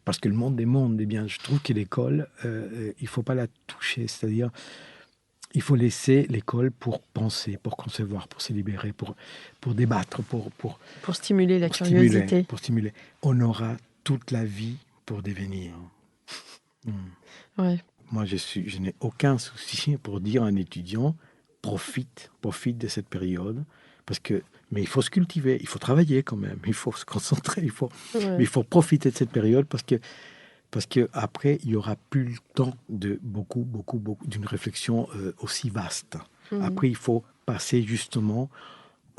Parce que le monde des mondes, eh bien, je trouve que l'école, il ne faut pas la toucher, c'est-à-dire il faut laisser l'école pour penser, pour concevoir, pour se libérer, pour débattre, pour stimuler la curiosité. Pour stimuler. On aura toute la vie pour devenir. Moi, je n'ai aucun souci pour dire à un étudiant, profite de cette période, parce que Mais il faut se cultiver, il faut travailler quand même, il faut se concentrer, mais Ouais. il faut profiter de cette période parce que après il y aura plus le temps de d'une réflexion aussi vaste. Mhm. Après, il faut passer justement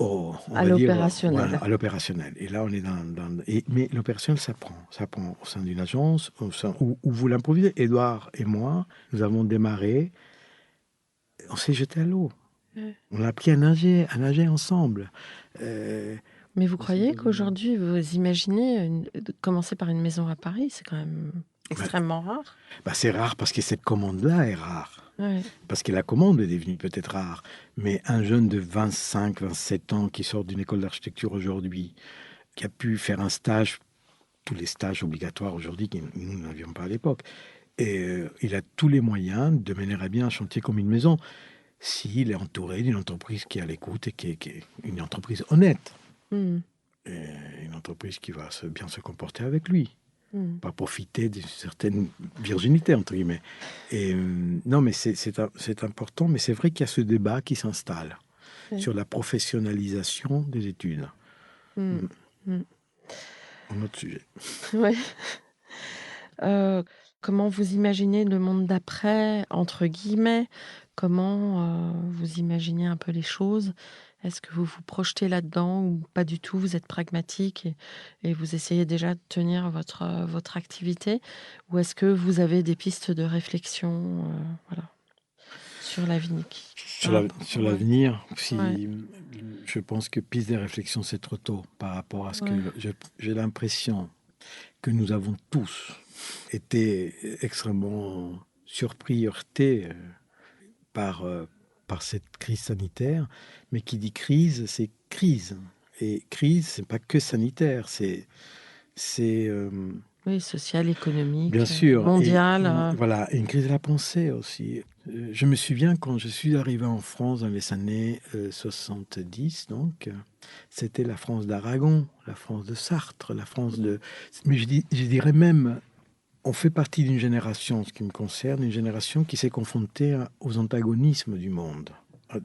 on À va dire, voilà, l'opérationnel. à l'opérationnel. Et là, on est mais l'opérationnel, ça prend au sein d'une agence, où vous l'improvisez. Édouard et moi, nous avons démarré, on s'est jeté à l'eau. Ouais. On a appris à nager ensemble. Euh, Mais vous on s'est croyez donné- qu'aujourd'hui, vous imaginez de commencer par une maison à Paris? C'est quand même Bah, extrêmement rare. bah, c'est rare parce que cette commande-là est rare. Ouais. Parce que la commande est devenue peut-être rare. Mais un jeune de 25, 27 ans qui sort d'une école d'architecture aujourd'hui, qui a pu faire un stage, tous les stages obligatoires aujourd'hui, que nous n'avions pas à l'époque, et il a tous les moyens de mener à bien un chantier comme une maison, s'il est entouré d'une entreprise qui est à l'écoute et qui est une entreprise honnête, Mhm. et une entreprise qui va bien se comporter avec lui. Mhm. Pas profiter d'une certaine virginité, entre guillemets. Et non, mais c'est important, mais c'est vrai qu'il y a ce débat qui s'installe Ouais. sur la professionnalisation des études. Mhm. Mhm. Un autre sujet. Ouais. Euh, Comment vous imaginez le monde d'après, entre guillemets? Comment vous imaginez un peu les choses? Est-ce que vous vous projetez là-dedans ou pas du tout? Vous êtes pragmatique et vous essayez déjà de tenir votre activité? Ou est-ce que vous avez des pistes de réflexion voilà, sur l'avenir par rapport? Sur Ouais, l'avenir, ouais, je pense que piste des réflexions, c'est trop tôt par rapport à ce que ouais. j'ai l'impression que nous avons tous été extrêmement surpris, heurtés par, par cette crise sanitaire. Mais qui dit crise, c'est crise. Et crise, c'est pas que sanitaire, c'est Oui, social, bien économique, sûr, et mondial. voilà, et une crise de la pensée aussi. Je me souviens quand je suis arrivé en France dans les années 70, donc, c'était la France d'Aragon, la France de Sartre, la France de... Mais je dirais même, on fait partie d'une génération, ce qui me concerne, une génération qui s'est confrontée aux antagonismes du monde,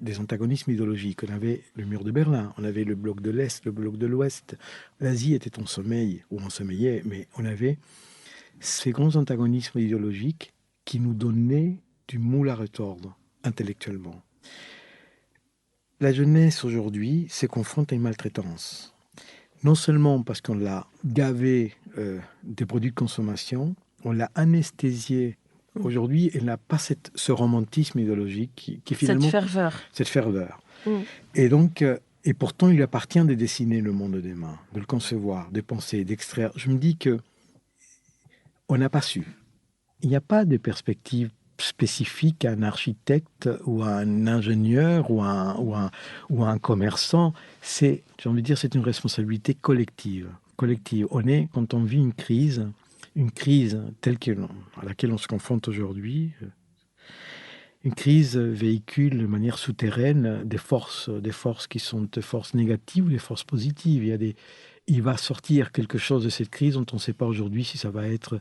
des antagonismes idéologiques. On avait le mur de Berlin, on avait le bloc de l'Est, le bloc de l'Ouest. L'Asie était en sommeil, ou en sommeillait, mais on avait ces grands antagonismes idéologiques qui nous donnaient du moule à retordre intellectuellement. La jeunesse aujourd'hui se confronte à une maltraitance. Non seulement parce qu'on l'a gavé des produits de consommation, on l'a anesthésiée. Aujourd'hui, elle n'a pas ce romantisme idéologique qui Cette finalement... ferveur. Cette ferveur. Mm. Et donc, et pourtant, il lui appartient de dessiner le monde demain, de le concevoir, de penser, d'extraire. Je me dis que on n'a pas su. Il n'y a pas de perspective spécifique à un architecte ou à un ingénieur ou à un commerçant. J'ai envie de dire, c'est une responsabilité collective. Collective. Quand on vit une crise à laquelle on se confronte aujourd'hui, une crise véhicule de manière souterraine des forces qui sont des forces négatives ou des forces positives. Il va sortir quelque chose de cette crise dont on ne sait pas aujourd'hui si ça va être,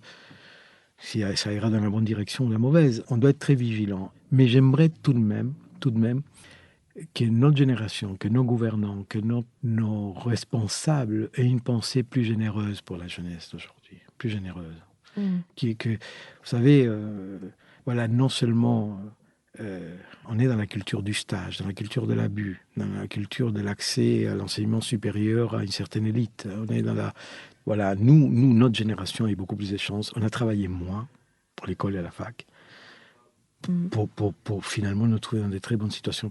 si ça ira dans la bonne direction ou la mauvaise. On doit être très vigilant. Mais j'aimerais tout de même que notre génération, que nos gouvernants, que nos responsables aient une pensée plus généreuse pour la jeunesse d'aujourd'hui, plus généreuse. Vous savez, voilà, non seulement on est dans la culture du stage, dans la culture de l'abus, dans la culture de l'accès à l'enseignement supérieur à une certaine élite. On est dans voilà, nous, notre génération a eu beaucoup plus de chance. On a travaillé moins pour l'école et à la fac, pour finalement nous trouver dans de très bonnes situations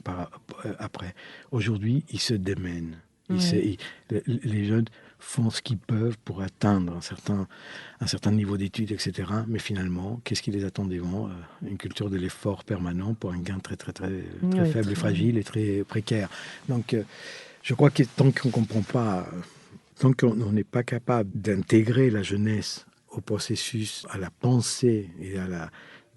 après. Aujourd'hui, ils se démènent. Les jeunes font ce qu'ils peuvent pour atteindre un certain niveau d'études, etc. Mais finalement, qu'est-ce qui les attend devant? Une culture de l'effort permanent pour un gain très faible et fragile et très précaire. Donc, je crois que tant qu'on ne comprend pas, tant qu'on n'est pas capable d'intégrer la jeunesse au processus, à la pensée et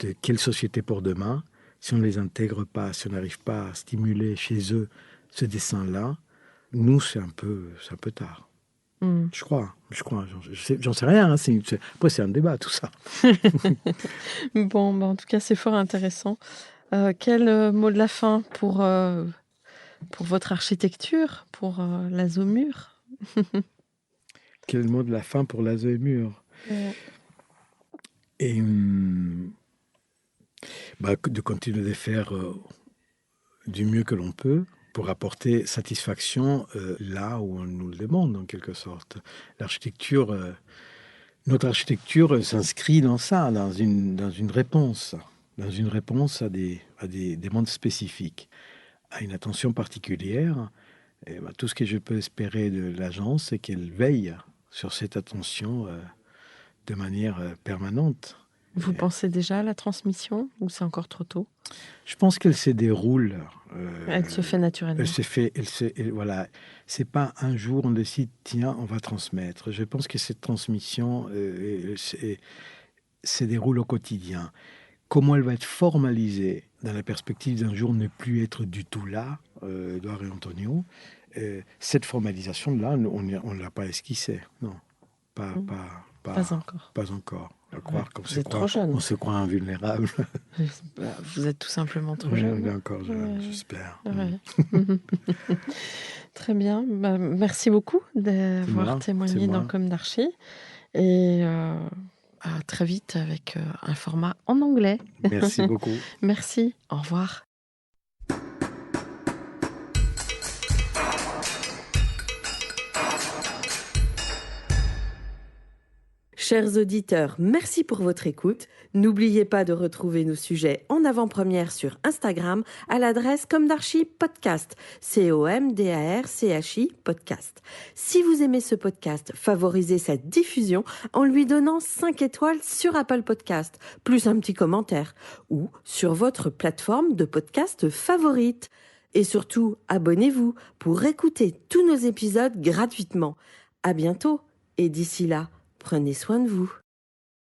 de quelle société pour demain, si on ne les intègre pas, si on n'arrive pas à stimuler chez eux ce dessin-là, nous, c'est un peu tard. Je crois. J'en sais rien. Après, c'est un débat, tout ça. Bon, en tout cas, c'est fort intéressant. Quel mot de la fin pour pour votre architecture, pour l'Azomur. Quel mot de la fin pour l'Azomur. Et de continuer de faire du mieux que l'on peut pour apporter satisfaction là où on nous le demande, en quelque sorte. Notre architecture s'inscrit dans ça, dans une réponse à des demandes spécifiques, à une attention particulière. Et tout ce que je peux espérer de l'agence, c'est qu'elle veille sur cette attention de manière permanente. Vous pensez déjà à la transmission ou c'est encore trop tôt? Je pense qu'elle se déroule. Elle se fait naturellement. Voilà. C'est pas un jour on décide, tiens, on va transmettre. Je pense que cette transmission se déroule au quotidien. Comment elle va être formalisée dans la perspective d'un jour ne plus être du tout là, Édouard et Antonio, cette formalisation-là, on ne l'a pas esquissée. Non, pas encore. Pas encore. À croire qu'on Vous êtes trop jeune. On se croit invulnérable. Vous êtes tout simplement trop jeune. On est encore jeune, j'espère. Ouais. Très bien. Merci beaucoup d'avoir témoigné dans Comme d'Archi. Et à très vite avec un format en anglais. Merci beaucoup. Merci. Au revoir. Chers auditeurs, merci pour votre écoute. N'oubliez pas de retrouver nos sujets en avant-première sur Instagram à l'adresse Comme d'Archi Podcast, COMDARCHI Podcast. Si vous aimez ce podcast, favorisez sa diffusion en lui donnant 5 étoiles sur Apple Podcast, plus un petit commentaire, ou sur votre plateforme de podcast favorite. Et surtout, abonnez-vous pour écouter tous nos épisodes gratuitement. À bientôt, et d'ici là, prenez soin de vous.